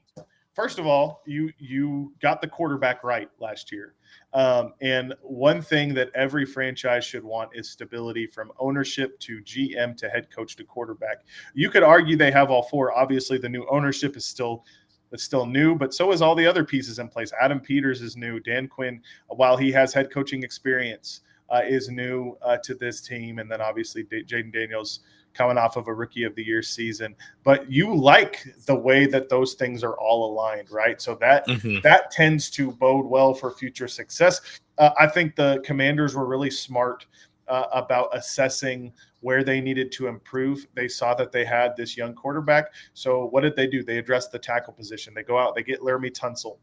first of all, you got the quarterback right last year. And one thing that every franchise should want is stability from ownership to GM to head coach to quarterback. You could argue they have all four. Obviously, the new ownership is still new, but so is all the other pieces in place. Adam Peters is new. Dan Quinn, while he has head coaching experience, is new to this team. And then obviously Jaden Daniels coming off of a Rookie of the Year season. But you like the way that those things are all aligned, right? So that tends to bode well for future success. I think the Commanders were really smart about assessing where they needed to improve. They saw that they had this young quarterback. So what did they do? They addressed the tackle position. They go out, they get Laramie Tunsil.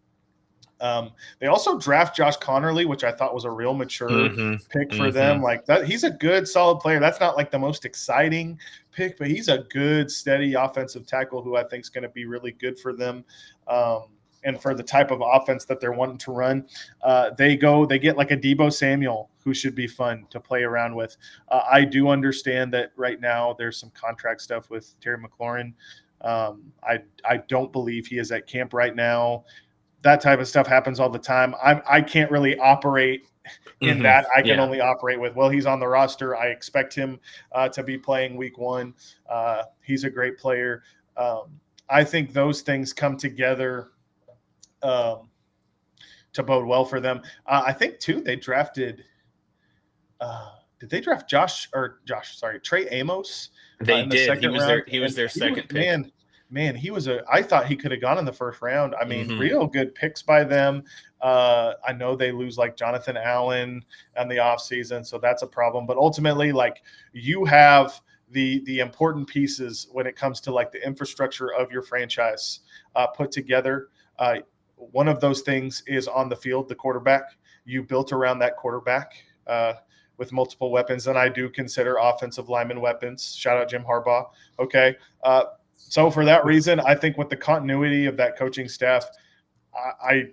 They also draft Josh Connerly, which I thought was a real mature pick for them. Like that, he's a good, solid player. That's not like the most exciting pick, but he's a good, steady offensive tackle who I think is going to be really good for them. And for the type of offense that they're wanting to run, they get like a Deebo Samuel who should be fun to play around with. I do understand that right now there's some contract stuff with Terry McLaurin. I don't believe he is at camp right now. That type of stuff happens all the time. I can't really operate in that. I can only operate with, well, he's on the roster. I expect him to be playing week 1. He's a great player. I think those things come together to bode well for them. I think too, they drafted did they draft Trey Amos? They in the did. second round? He was their second pick. Man, I thought he could have gone in the first round. I mean, real good picks by them. I know they lose like Jonathan Allen in the offseason, so that's a problem. But ultimately, like, you have the important pieces when it comes to like the infrastructure of your franchise put together. One of those things is on the field, the quarterback. You built around that quarterback with multiple weapons, and I do consider offensive lineman weapons. Shout out Jim Harbaugh. Okay. So for that reason, I think with the continuity of that coaching staff, I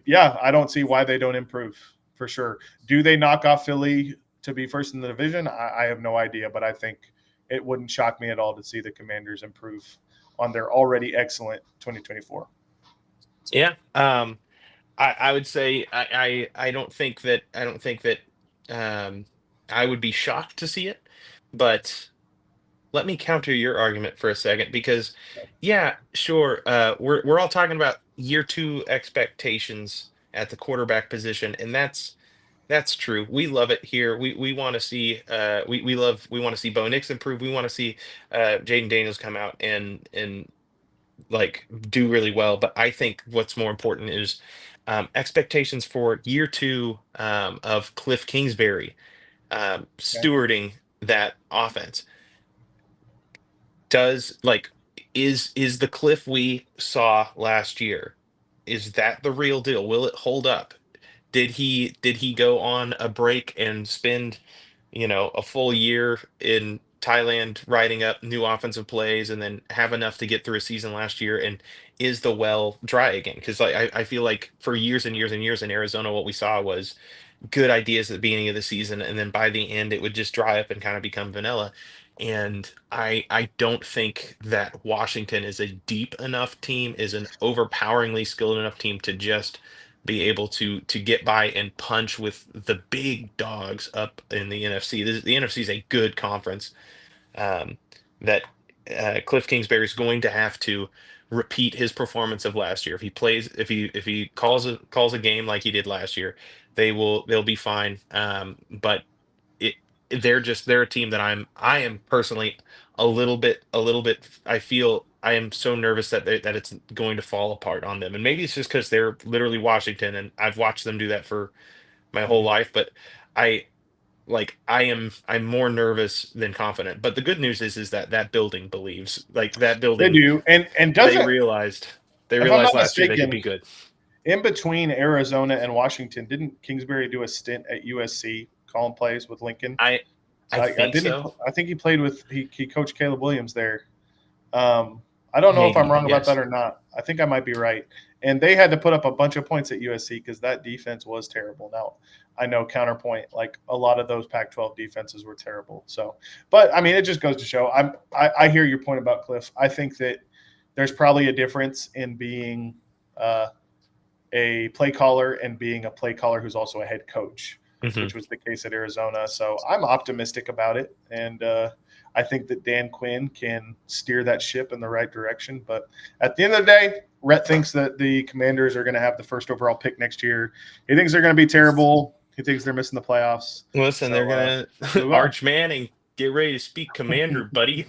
don't see why they don't improve for sure. Do they knock off Philly to be first in the division? I have no idea, but I think it wouldn't shock me at all to see the Commanders improve on their already excellent 2024. Yeah. I would say I don't think that I would be shocked to see it, but let me counter your argument for a second, because yeah, sure, we're all talking about year 2 expectations at the quarterback position, and that's true. We love it here. We want to see we want to see Bo Nix improve. We want to see Jaden Daniels come out and like do really well. But I think what's more important is expectations for year 2 of Cliff Kingsbury stewarding that offense. Is the Cliff we saw last year, is that the real deal? Will it hold up? Did he go on a break and spend a full year in Thailand writing up new offensive plays and then have enough to get through a season last year? And is the well dry again? Because I feel like for years and years and years in Arizona, what we saw was good ideas at the beginning of the season, and then by the end it would just dry up and kind of become vanilla. And I don't think that Washington is a deep enough team, is an overpoweringly skilled enough team to just be able to get by and punch with the big dogs up in the NFC. The NFC is a good conference that Cliff Kingsbury is going to have to repeat his performance of last year. If he calls a game like he did last year, they'll be fine. But they're a team that I am personally a little bit. I feel I am so nervous that that it's going to fall apart on them, and maybe it's just because they're literally Washington, and I've watched them do that for my whole Mhm. life. But I I'm more nervous than confident. But the good news is that that building believes, like that They building, do, and they doesn't, realized they if I'm realized not last year they could mistaken, be good. in between Arizona and Washington, didn't Kingsbury do a stint at USC calling plays with Lincoln? I I I think didn't. so. I think he played with he coached Caleb Williams there. I don't know if I'm Maybe, wrong about that yes. or not. I think I might be right. And they had to put up a bunch of points at USC because that defense was terrible. Now, I know counterpoint, like a lot of those Pac-12 defenses were terrible. So, but I mean, it just goes to show. I hear your point about Cliff. I think that there's probably a difference in being a play caller and being a play caller who's also a head coach, Hmm. which was the case at Arizona. So I'm optimistic about it. And I think that Dan Quinn can steer that ship in the right direction. But at the end of the day, Rhett thinks that the Commanders are going to have the first overall pick next year. He thinks they're going to be terrible. He thinks they're missing the playoffs. Listen, they're So gonna let's move on. Arch Manning, get ready to speak commander, buddy.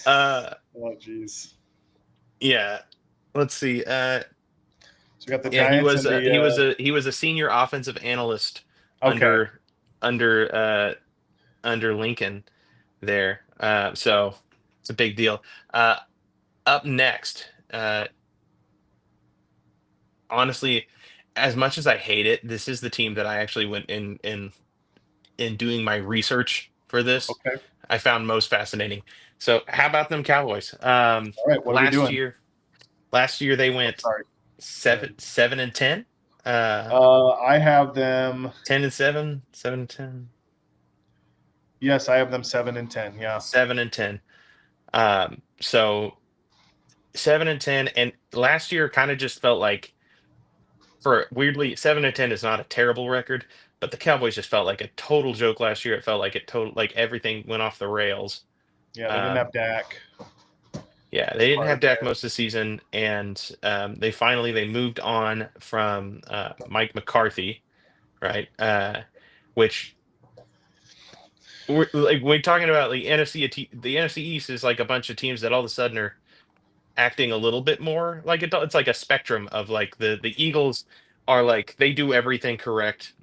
uh Oh, geez. yeah. Let's see. So we got the Yeah, he Giants was and the he was a senior offensive analyst okay. under under Lincoln there. So it's a big deal. Up next, honestly, as much as I hate it, this is the team that I actually went in doing my research for this. Okay. I found most fascinating. So how about them Cowboys? All right. What are we doing? Last year they went Sorry. 7-10. I have them 10-7, 7-10, Yes, I have them 7-10. Yeah. 7-10. So 7-10, and last year kind of just felt like, for weirdly, 7-10 is not a terrible record, but the Cowboys just felt like a total joke last year. It felt like like everything went off the rails. Yeah, they didn't Um, have Dak. yeah, they didn't have Hard Dak there. most of the season, and they moved on from Mike McCarthy, right? Which like, we're talking about the the NFC East is like a bunch of teams that all of a sudden are acting a little bit more like adult. It's like a spectrum of, like, the Eagles are like they do everything correct.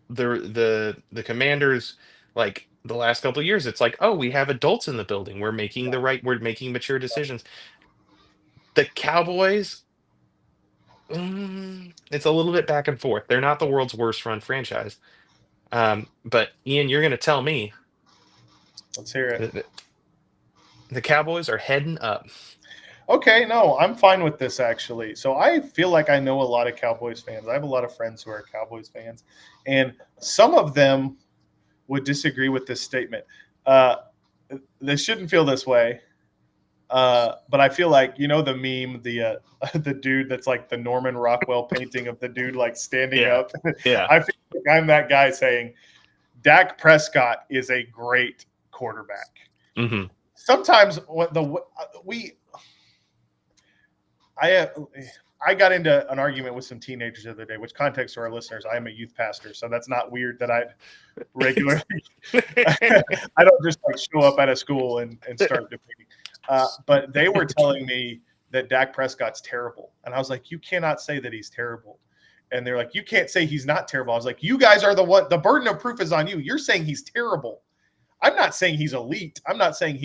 The Commanders, like the last couple of years, it's like, oh, we have adults in the building. We're making mature decisions. The Cowboys, it's a little bit back and forth. They're not the world's worst run franchise. But Ian, you're going to tell me Let's hear it. that the Cowboys are heading up. Okay, no, I'm fine with this actually. So I feel like I know a lot of Cowboys fans. I have a lot of friends who are Cowboys fans, and some of them would disagree with this statement. They shouldn't feel this way, but I feel like, you know, the meme, the the dude that's like the Norman Rockwell painting of the dude like standing Yeah. up. Yeah. I feel like I'm that guy saying Dak Prescott is a great quarterback. Hmm. Sometimes what I got into an argument with some teenagers the other day, which, context to our listeners, I am a youth pastor, so that's not weird that I regularly I don't just like show up at a school and start debating. But they were telling me that Dak Prescott's terrible, and I was like, you cannot say that he's terrible. And they're like, you can't say he's not terrible. I was like, you guys are the burden of proof is on you. You're saying he's terrible. I'm not saying he's elite. I'm not saying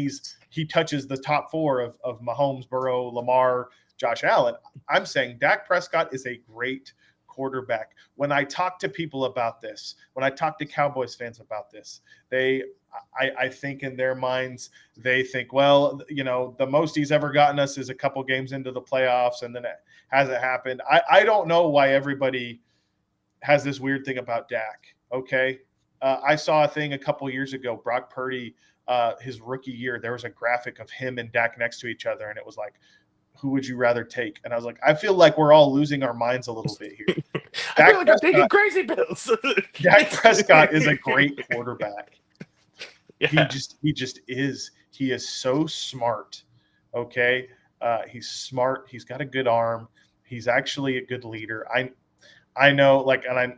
he touches the top four of Mahomes, Burrow, Lamar, Josh Allen. I'm saying Dak Prescott is a great quarterback. When I talk to people about this, when I talk to Cowboys fans about this, I think in their minds, they think, well, you know, the most he's ever gotten us is a couple games into the playoffs, and then it hasn't happened. I don't know why everybody has this weird thing about Dak. Okay. I saw a thing a couple years ago, Brock Purdy, his rookie year, there was a graphic of him and Dak next to each other, and it was like, who would you rather take? And I was like, I feel like we're all losing our minds a little bit here. I feel like I'm taking crazy pills. Dak Prescott is a great quarterback. Yeah. He just is. He is so smart. Okay. He's smart. He's got a good arm. He's actually a good leader. I know, like, and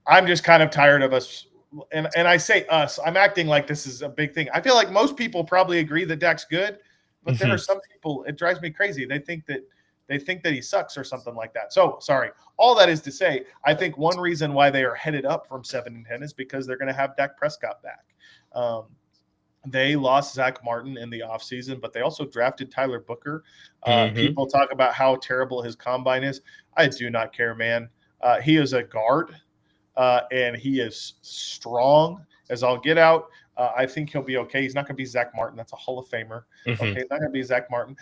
I'm just kind of tired of us and I say us, I'm acting like this is a big thing. I feel like most people probably agree that Dak's good, but there are some people, it drives me crazy. They think that he sucks or something like that. So sorry. All that is to say, I think one reason why they are headed up from 7-10 is because they're going to have Dak Prescott back. They lost Zach Martin in the offseason, but they also drafted Tyler Booker. People talk about how terrible his combine is. I do not care, man. He is a guard, and he is strong as all get out. I think he'll be okay. He's not going to be Zach Martin. That's a Hall of Famer. Okay, he's not going to be Zach Martin.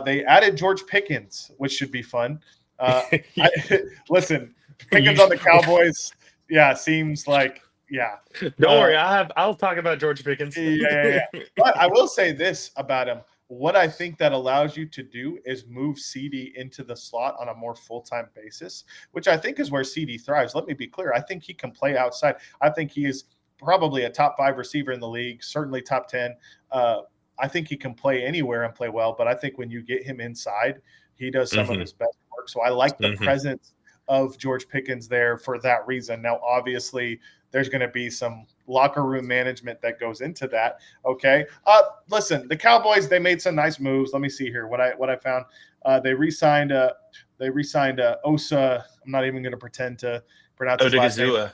They added George Pickens, which should be fun. Listen, Pickens on the Cowboys, seems like – Don't worry, I'll talk about George Pickens. But I will say this about him. What I think that allows you to do is move CD into the slot on a more full-time basis, which I think is where CD thrives. Let me be clear. I think he can play outside. I think he is probably a top 5 receiver in the league, certainly top 10. I think he can play anywhere and play well, but I think when you get him inside, he does some of his best work. So I like the presence of George Pickens there for that reason. Now, obviously, there's going to be some locker room management that goes into that. Okay. Listen, the Cowboys, they made some nice moves. Let me see here what I found. They re-signed Osa. I'm not even going to pretend to pronounce his last name.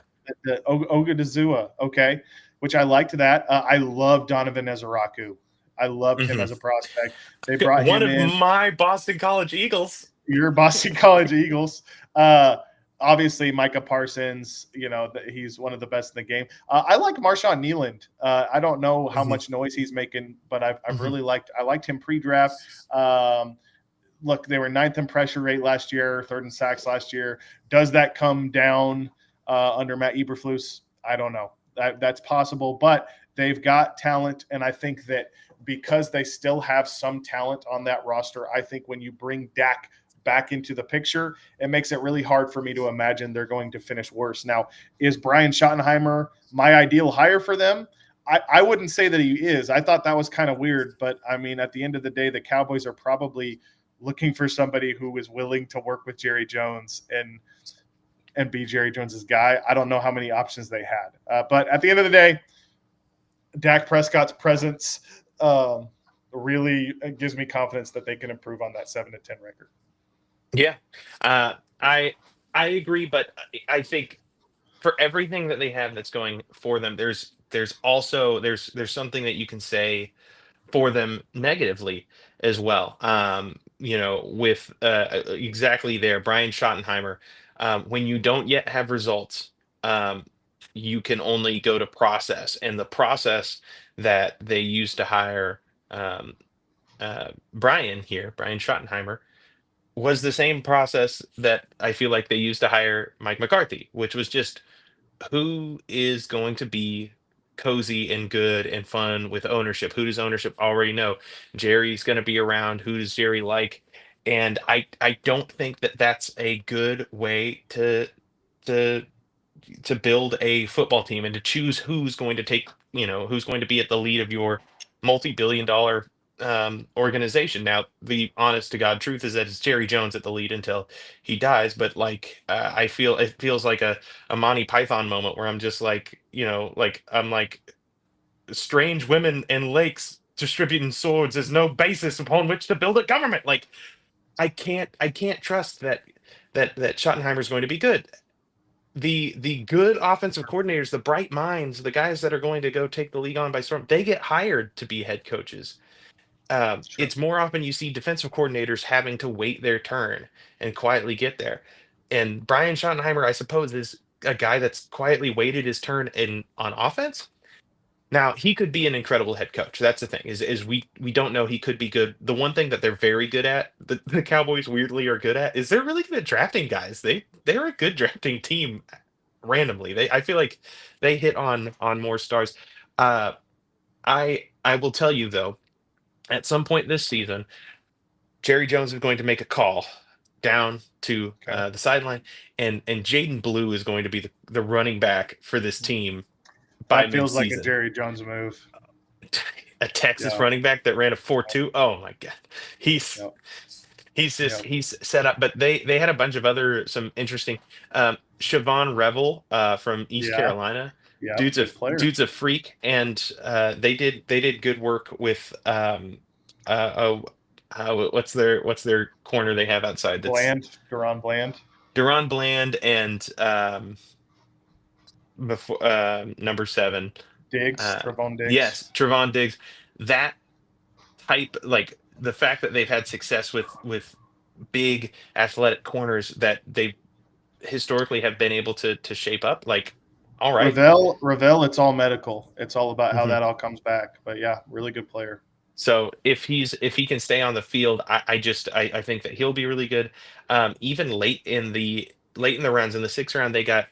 Ogadazua. Okay. Which I liked that. I love Donovan Ezeraku. I loved him as a prospect. They brought one him of my Boston College Eagles. Your Boston College Eagles. Obviously, Micah Parsons, he's one of the best in the game. I like Marshawn Kneeland. I don't know how much noise he's making, but I've really liked him pre-draft. Look, they were 9th in pressure rate last year, 3rd in sacks last year. Does that come down under Matt Eberflus? I don't know. That's possible, but they've got talent, and I think that because they still have some talent on that roster, I think when you bring Dak back into the picture, it makes it really hard for me to imagine they're going to finish worse. Now, is Brian Schottenheimer my ideal hire for them? I wouldn't say that he is. I thought that was kind of weird, but I mean, at the end of the day, the Cowboys are probably looking for somebody who is willing to work with Jerry Jones and be Jerry Jones's guy. I don't know how many options they had, but at the end of the day, Dak Prescott's presence really gives me confidence that they can improve on that 7-10 record. Yeah, I agree, but I think for everything that they have that's going for them, there's also something that you can say for them negatively as well. With exactly there, Brian Schottenheimer, when you don't yet have results, you can only go to process, and the process that they used to hire Brian Schottenheimer was the same process that I feel like they used to hire Mike McCarthy, which was just who is going to be cozy and good and fun with ownership. Who does ownership already know? Jerry's going to be around. Who does Jerry like? And I don't think that that's a good way to build a football team and to choose who's going to take, who's going to be at the lead of your multi-billion-dollar organization. Now, the honest to God truth is that it's Jerry Jones at the lead until he dies. But I feel it feels like a Monty Python moment where I'm just like, I'm like strange women and lakes distributing swords. There's no basis upon which to build a government. Like I can't trust that Schottenheimer is going to be good. The good offensive coordinators, the bright minds, the guys that are going to go take the league on by storm, they get hired to be head coaches. It's more often you see defensive coordinators having to wait their turn and quietly get there. And Brian Schottenheimer, I suppose, is a guy that's quietly waited his turn on offense. Now, he could be an incredible head coach. That's the thing, is we don't know. He could be good. The one thing that they're very good at, the Cowboys weirdly are good at, is they're really good at drafting guys. They're a good drafting team randomly. I feel like they hit on more stars. I will tell you though, at some point this season, Jerry Jones is going to make a call down to the sideline, and Jaden Blue is going to be the running back for this team. That feels like a Jerry Jones move. A Texas running back that ran a 4.2. Oh my God, he's set up. But they had a bunch of some interesting. Siobhan Revel from East Carolina Yeah, dude's a freak, and they did good work with what's their corner they have outside? That's Duron Bland. Duron Bland and before number 7. Trevon Diggs. Yes, Trevon Diggs. That type, like the fact that they've had success with big athletic corners that they historically have been able to shape up. Like, all right, Ravel, it's all medical. It's all about how Mhm. that all comes back. But yeah, really good player. So if he can stay on the field, I think that he'll be really good. Even late in the rounds, in the 6th round, they got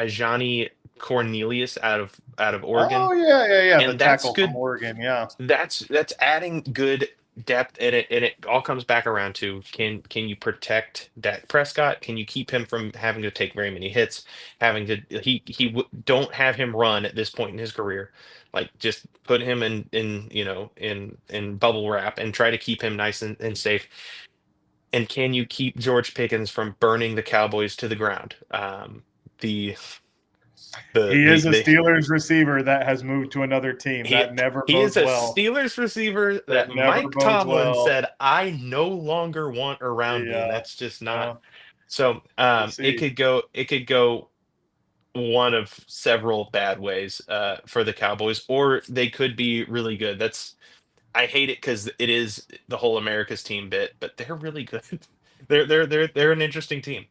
Johnny Cornelius out of Oregon, Oh yeah. The and that's tackle from good. Oregon. Yeah. That's adding good depth, and it all comes back around to can you protect Dak Prescott? Can you keep him from having to take very many hits? Don't have him run at this point in his career. Like, just put him in bubble wrap and try to keep him nice and safe. And can you keep George Pickens from burning the Cowboys to the ground? The He is a the Steelers receiver that has moved to another team. He, That never he bodes is a well. Steelers receiver that That never Mike bodes Tomlin well. said, I no longer want around me. Yeah. And that's just not. Yeah. So We'll it see. could go one of several bad ways for the Cowboys, or they could be really good. I hate it because it is the whole America's team bit, but they're really good. They're an interesting team.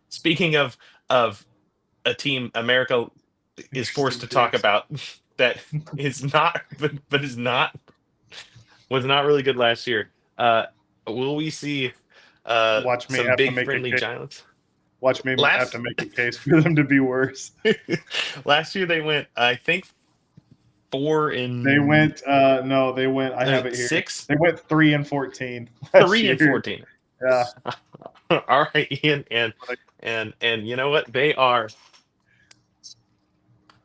Speaking of a team America is forced to talk about that is not, but was not really good last year. Will we see Watch me some have to big make a friendly case. giants? Watch me have to make a case for them to be worse. Last year they went, I think, 4 in. They went. No, they went. I have it here. 6. They went 3-14. 3-14. Yeah. All right, Ian, and you know what? They are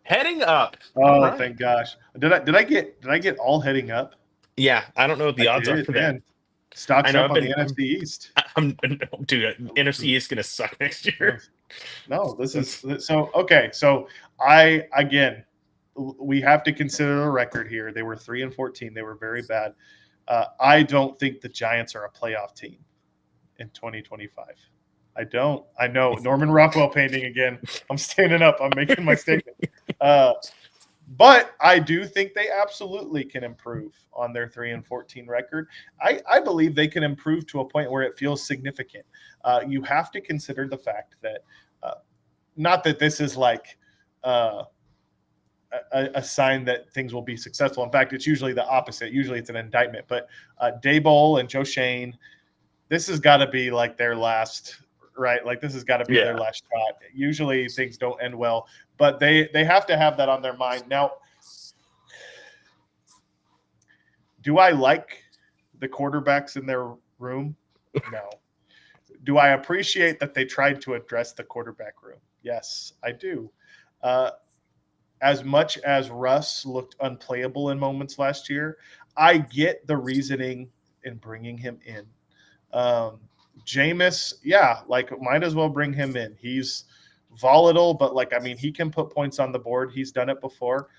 heading up. Oh, Right. thank gosh! Did I get all heading up? Yeah, I don't know what the odds are for that. Stocks up on the NFC East. Dude, NFC East is gonna suck next year. No, this is so okay. So we have to consider the record here. They were 3-14. They were very bad. I don't think the Giants are a playoff team in 2025. I don't. I know Norman Rockwell painting again. I'm standing up. I'm making my statement. But I do think they absolutely can improve on their 3-14 record. I believe they can improve to a point where it feels significant. You have to consider the fact that not that this is like a sign that things will be successful. In fact, it's usually the opposite. Usually it's an indictment. But Daboll and Joe Shane, this has got to be like their last, right? Like this has got to be their last shot. Usually things don't end well, but they have to have that on their mind. Now, do I like the quarterbacks in their room? No. Do I appreciate that they tried to address the quarterback room? Yes, I do. As much as Russ looked unplayable in moments last year, I get the reasoning in bringing him in. Jameis, might as well bring him in. He's volatile, but he can put points on the board. He's done it before.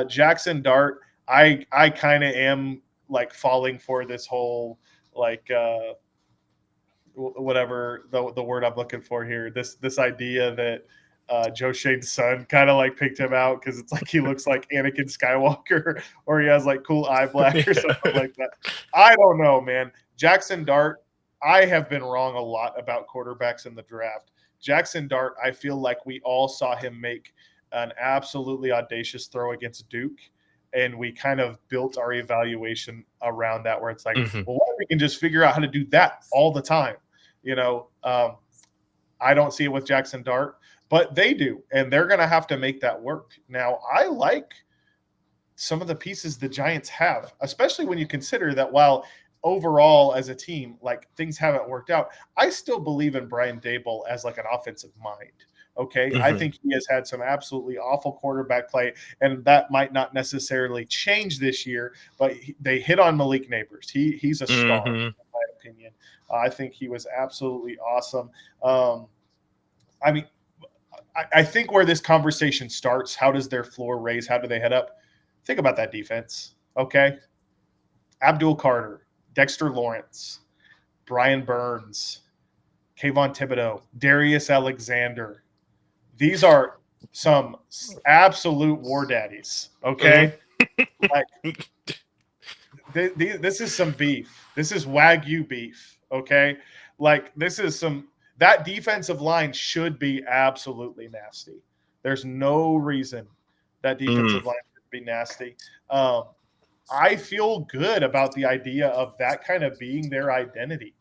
Jackson Dart, I kind of am falling for this whole whatever the word I'm looking for here. This idea that Joe Shane's son kind of picked him out because it's he looks like Anakin Skywalker or he has cool eye black or something like that. I don't know, man. Jackson Dart, I have been wrong a lot about quarterbacks in the draft. Jackson Dart, I feel like we all saw him make an absolutely audacious throw against Duke, and we kind of built our evaluation around that where it's well, what if we can just figure out how to do that all the time? I don't see it with Jackson Dart, but they do, and they're going to have to make that work. Now, I like some of the pieces the Giants have, especially when you consider that while overall as a team, things haven't worked out, I still believe in Brian Daboll as an offensive mind. Okay. I think he has had some absolutely awful quarterback play, and that might not necessarily change this year, but they hit on Malik Neighbors. He's a star, in my opinion. I think he was absolutely awesome. I think where this conversation starts, how does their floor raise? How do they head up? Think about that defense, okay? Abdul Carter, Dexter Lawrence, Brian Burns, Kayvon Thibodeau, Darius Alexander. These are some absolute war daddies, okay? Like, this is some beef. This is Wagyu beef, okay? Like, this is some – that defensive line should be absolutely nasty. There's no reason that defensive line should be nasty. I feel good about the idea of that kind of being their identity.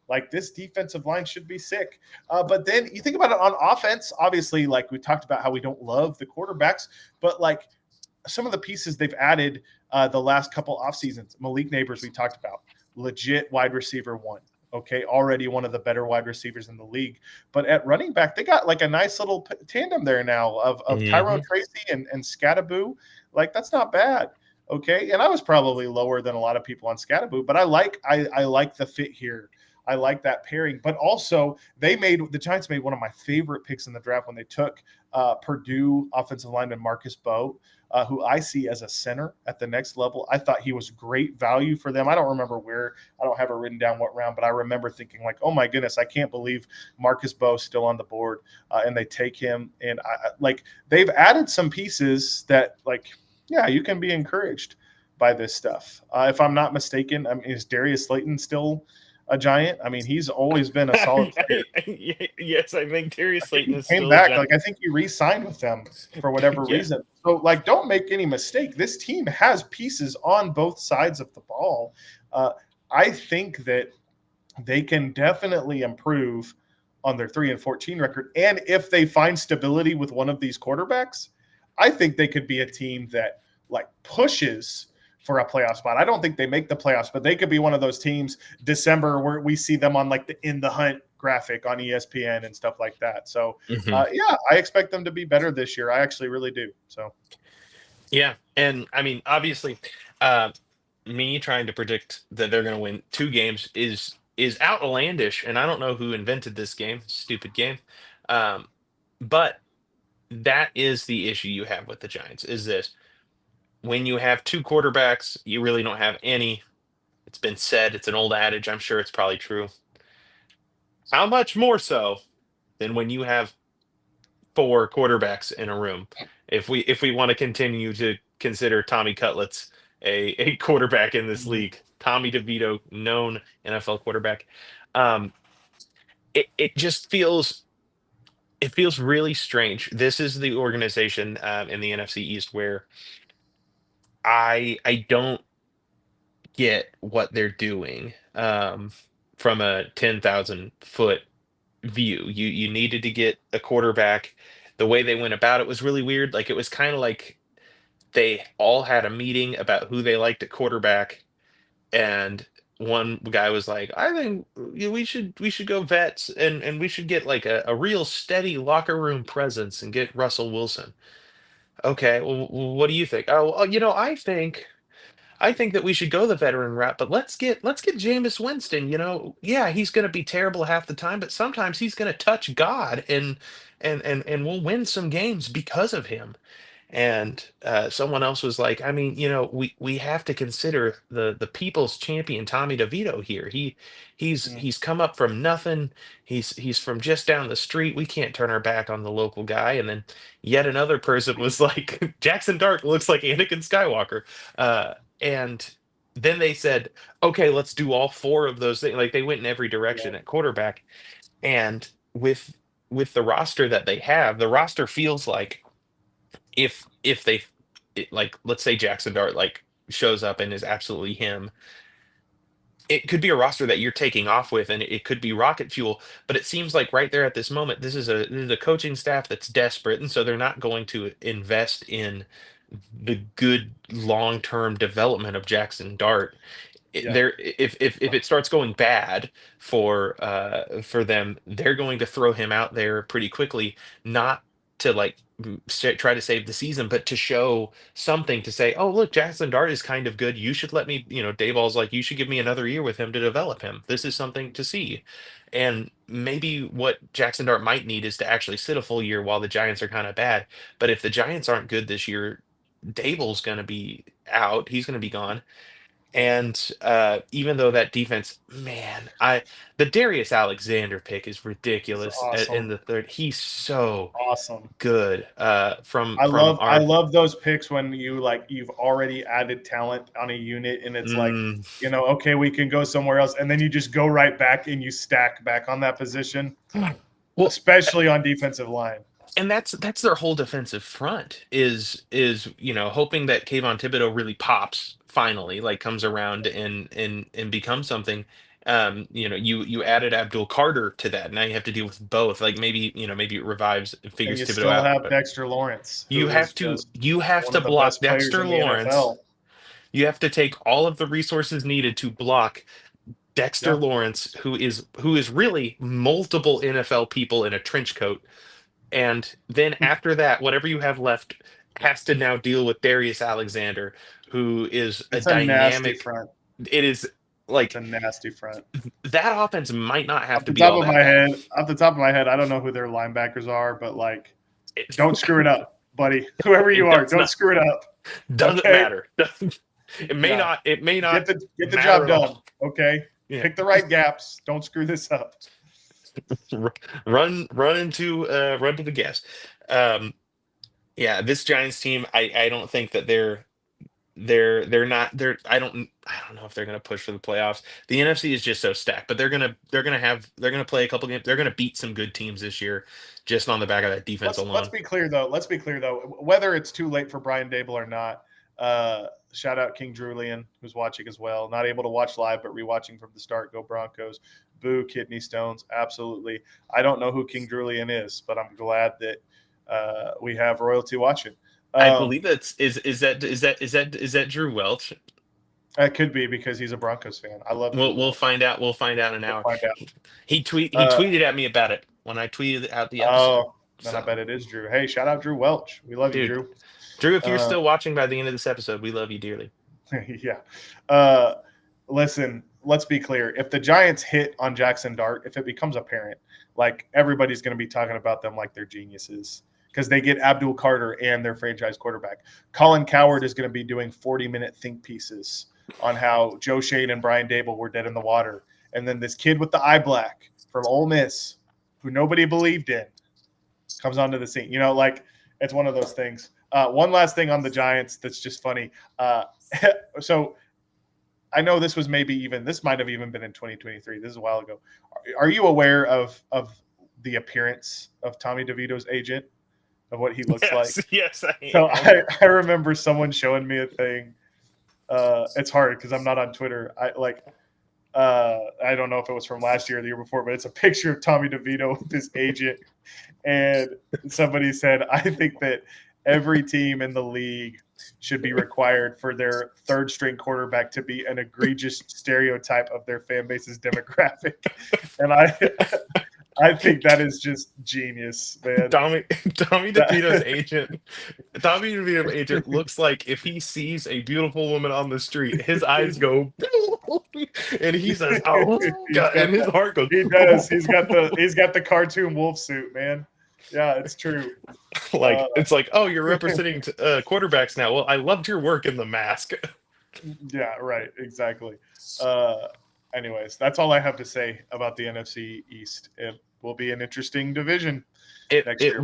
Like, this defensive line should be sick. But then you think about it on offense, obviously, like we talked about how we don't love the quarterbacks, but like some of the pieces they've added the last couple off seasons, Malik Neighbors we talked about, legit wide receiver one. Okay, already one of the better wide receivers in the league. But at running back, they got like a nice little tandem there now of Tyrone Tracy and Scattaboo. Like, that's not bad. Okay, and I was probably lower than a lot of people on Scattaboo, but I like the fit here. I like that pairing. But also, the Giants made one of my favorite picks in the draft when they took Purdue offensive lineman Marcus Bowe, who I see as a center at the next level. I thought he was great value for them. I don't remember where. I don't have it written down what round, but I remember thinking like, oh my goodness, I can't believe Marcus Bowe's still on the board, and they take him. And they've added some pieces that yeah, you can be encouraged by this stuff. If I'm not mistaken, is Darius Slayton still a Giant? I mean, he's always been a solid player. Yes, I think Darius Slayton is came still back. I think he re-signed with them for whatever Yeah. reason. So, don't make any mistake. This team has pieces on both sides of the ball. I think that they can definitely improve on their 3-14 record. And if they find stability with one of these quarterbacks, I think they could be a team that pushes for a playoff spot. I don't think they make the playoffs, but they could be one of those teams December where we see them on the In the Hunt graphic on ESPN and stuff like that. So yeah, I expect them to be better this year. I actually really do. So yeah, and I mean, obviously, me trying to predict that they're going to win 2 games is outlandish, and I don't know who invented this game, stupid game. But that is the issue you have with the Giants, is this: when you have 2 quarterbacks, you really don't have any. It's been said, it's an old adage, I'm sure it's probably true. How much more so than when you have 4 quarterbacks in a room? If we want to continue to consider Tommy Cutlets a quarterback in this league, Tommy DeVito, known NFL quarterback, it just feels really strange. This is the organization in the NFC East where I don't get what they're doing from a 10,000-foot view. You needed to get a quarterback. The way they went about it was really weird. Like, it was kind of like they all had a meeting about who they liked at quarterback, and one guy was like, I think we should go vets, and we should get like a real steady locker room presence and get Russell Wilson. Okay, well, what do you think? Oh, well, I think that we should go the veteran route, but let's get Jameis Winston. Yeah, he's going to be terrible half the time, but sometimes he's going to touch God, and we'll win some games because of him. And someone else was like, I mean, we have to consider the people's champion Tommy DeVito here. He's come up from nothing. He's from just down the street. We can't turn our back on the local guy. And then yet another person was like, Jackson Dart looks like Anakin Skywalker. And then they said, okay, let's do all 4 of those things. Like, they went in every direction at quarterback. And with the roster that they have, the roster feels like if they let's say Jackson Dart shows up and is absolutely him, it could be a roster that you're taking off with, and it could be rocket fuel. But it seems like right there at this moment, this is a coaching staff that's desperate, and so they're not going to invest in the good long-term development of Jackson Dart. If it starts going bad for them, they're going to throw him out there pretty quickly, not to try to save the season, but to show something to say, oh, look, Jackson Dart is kind of good. You should let me, Dayball's like, you should give me another year with him to develop him. This is something to see. And maybe what Jackson Dart might need is to actually sit a full year while the Giants are kind of bad. But if the Giants aren't good this year, Dayball's going to be out. He's going to be gone. And even though that defense, man, the Darius Alexander pick is It's ridiculous in awesome. the third. He's so Awesome. good. From I our love those picks when you've already added talent on a unit and it's like, okay, we can go somewhere else, and then you just go right back and you stack back on that position. Well, especially on defensive line. And that's their whole defensive front is hoping that Kayvon Thibodeau really pops finally, like comes around and becomes something. You added Abdul Carter to that. Now you have to deal with both. Like maybe it revives, And figures you Thibodeau still out. have But Dexter Lawrence. you who have is to just one of the block best players Dexter in the Lawrence. NFL. You have to take all of the resources needed to block Dexter Lawrence, who is really multiple NFL people in a trench coat. And then after that, whatever you have left has to now deal with Darius Alexander, who is It's a a nasty dynamic. front. It is It's like a nasty front. that offense might not have Off to the be top all of that my bad. head, off the top of my head, I don't know who their linebackers are, but like, don't screw it up, buddy. Whoever you are, don't screw it up. Doesn't matter. It may not. It may Get not the job done. Okay. Yeah. Pick the right gaps. Don't screw this up. Run to the gas. This Giants team, I don't think that they're I don't know if they're going to push for the playoffs. The NFC is just so stacked, but they're going to play a couple games. They're going to beat some good teams this year just on the back of that defense alone. Let's be clear though, whether it's too late for Brian Dable or not, shout out King Drulian, who's watching as well. Not able to watch live, but rewatching from the start. Go Broncos. Boo kidney stones. Absolutely. I don't know who King Drulian is, but I'm glad that we have royalty watching. I believe is that Drew Welch? It could be because he's a Broncos fan. I love. We'll find out. We'll find out in an hour. He tweeted at me about it when I tweeted out the episode. Oh, then I bet it is Drew. Hey, shout out Drew Welch. We love you, Drew. Drew, if you're still watching by the end of this episode, we love you dearly. Yeah. Listen, let's be clear. If the Giants hit on Jackson Dart, if it becomes apparent, like everybody's going to be talking about them like they're geniuses because they get Abdul Carter and their franchise quarterback. Colin Cowherd is going to be doing 40-minute think pieces on how Joe Shane and Brian Dable were dead in the water. And then this kid with the eye black from Ole Miss, who nobody believed in, comes onto the scene. It's one of those things. One last thing on the Giants that's just funny. So I know this might have even been in 2023. This is a while ago. Are you aware of the appearance of Tommy DeVito's agent, of what he looks like? Yes, I am. So I remember someone showing me a thing. It's hard because I'm not on Twitter. I don't know if it was from last year or the year before, but it's a picture of Tommy DeVito with his agent. And somebody said, I think that every team in the league should be required for their third string quarterback to be an egregious stereotype of their fan base's demographic. And I think that is just genius, man. Tommy DeVito's agent. Tommy DeVito's agent looks like if he sees a beautiful woman on the street, his eyes go, and he says, "Oh God!" And his heart goes. He does. He's got the cartoon wolf suit, man. Yeah, it's true. It's like, oh, you're representing quarterbacks now. Well, I loved your work in The Mask. Yeah, right. Exactly. Anyways, that's all I have to say about the NFC East. It will be an interesting division next year.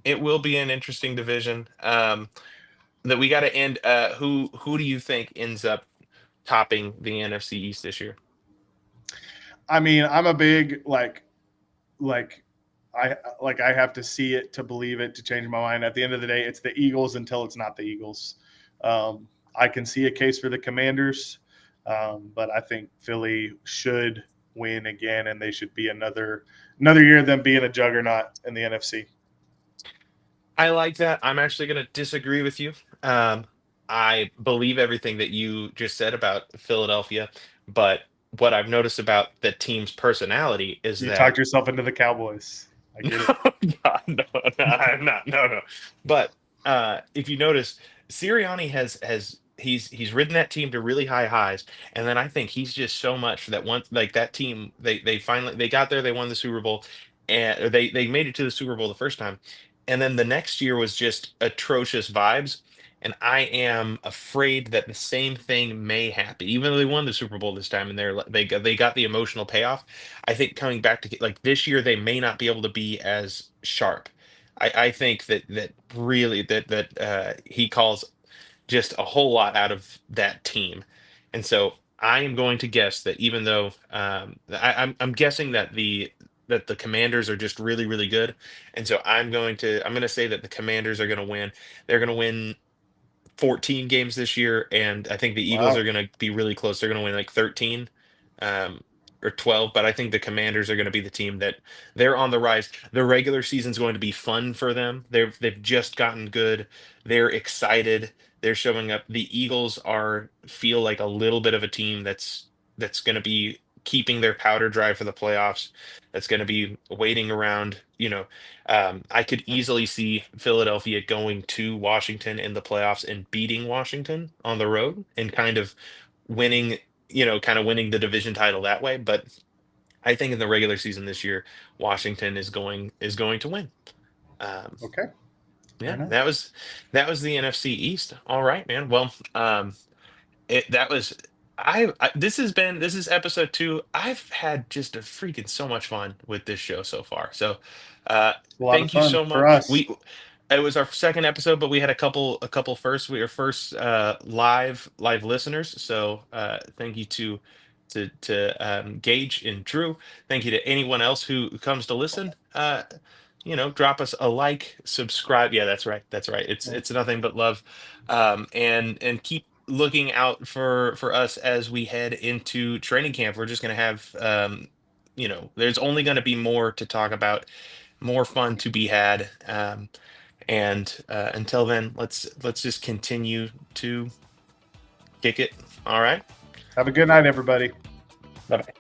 It will be an interesting division. That we got to end. Who do you think ends up topping the NFC East this year? I mean, I'm a big I have to see it to believe it to change my mind. At the end of the day, it's the Eagles until it's not the Eagles. I can see a case for the Commanders, but I think Philly should win again, and they should be another year of them being a juggernaut in the NFC. I like that. I'm actually going to disagree with you. I believe everything that you just said about Philadelphia, but what I've noticed about the team's personality is you that talked yourself into the Cowboys. I get it. God, no, I'm not. No. But if you notice, Sirianni he's ridden that team to really high highs, and then I think he's just so much for that one. Like that team, they finally they got there, they won the Super Bowl, and or they made it to the Super Bowl the first time, and then the next year was just atrocious vibes. And I am afraid that the same thing may happen, even though they won the Super Bowl this time and they got the emotional payoff. I think coming back to like this year, they may not be able to be as sharp. I think that really that he calls just a whole lot out of that team, and so I am going to guess that even though I'm guessing that the Commanders are just really really good, and so I'm going to say that the Commanders are going to win. They're going to win 14 games this year, and I think the Eagles Wow. are going to be really close. They're going to win like 13 um, or 12, but I think the Commanders are going to be the team that they're on the rise. The regular season's going to be fun for them. They've just gotten good. They're excited. They're showing up. The Eagles feel like a little bit of a team that's going to be keeping their powder dry for the playoffs. That's going to be waiting around, I could easily see Philadelphia going to Washington in the playoffs and beating Washington on the road and kind of winning, kind of winning the division title that way. But I think in the regular season this year, Washington is going to win. Okay. Yeah, that was the NFC East. All right, man. Well, that was this is episode 2. I've had just a freaking so much fun with this show so far. So A lot of thank you fun so for much. us. It was our second episode, but we had a couple first. We were first live listeners. So thank you to Gage and Drew. Thank you to anyone else who comes to listen. Drop us a like, subscribe. Yeah, that's right. That's right. It's nothing but love. And keep looking out for us as we head into training camp. We're just gonna have there's only gonna be more to talk about, more fun to be had. And until then, let's just continue to kick it. All right. Have a good night, everybody. Bye bye.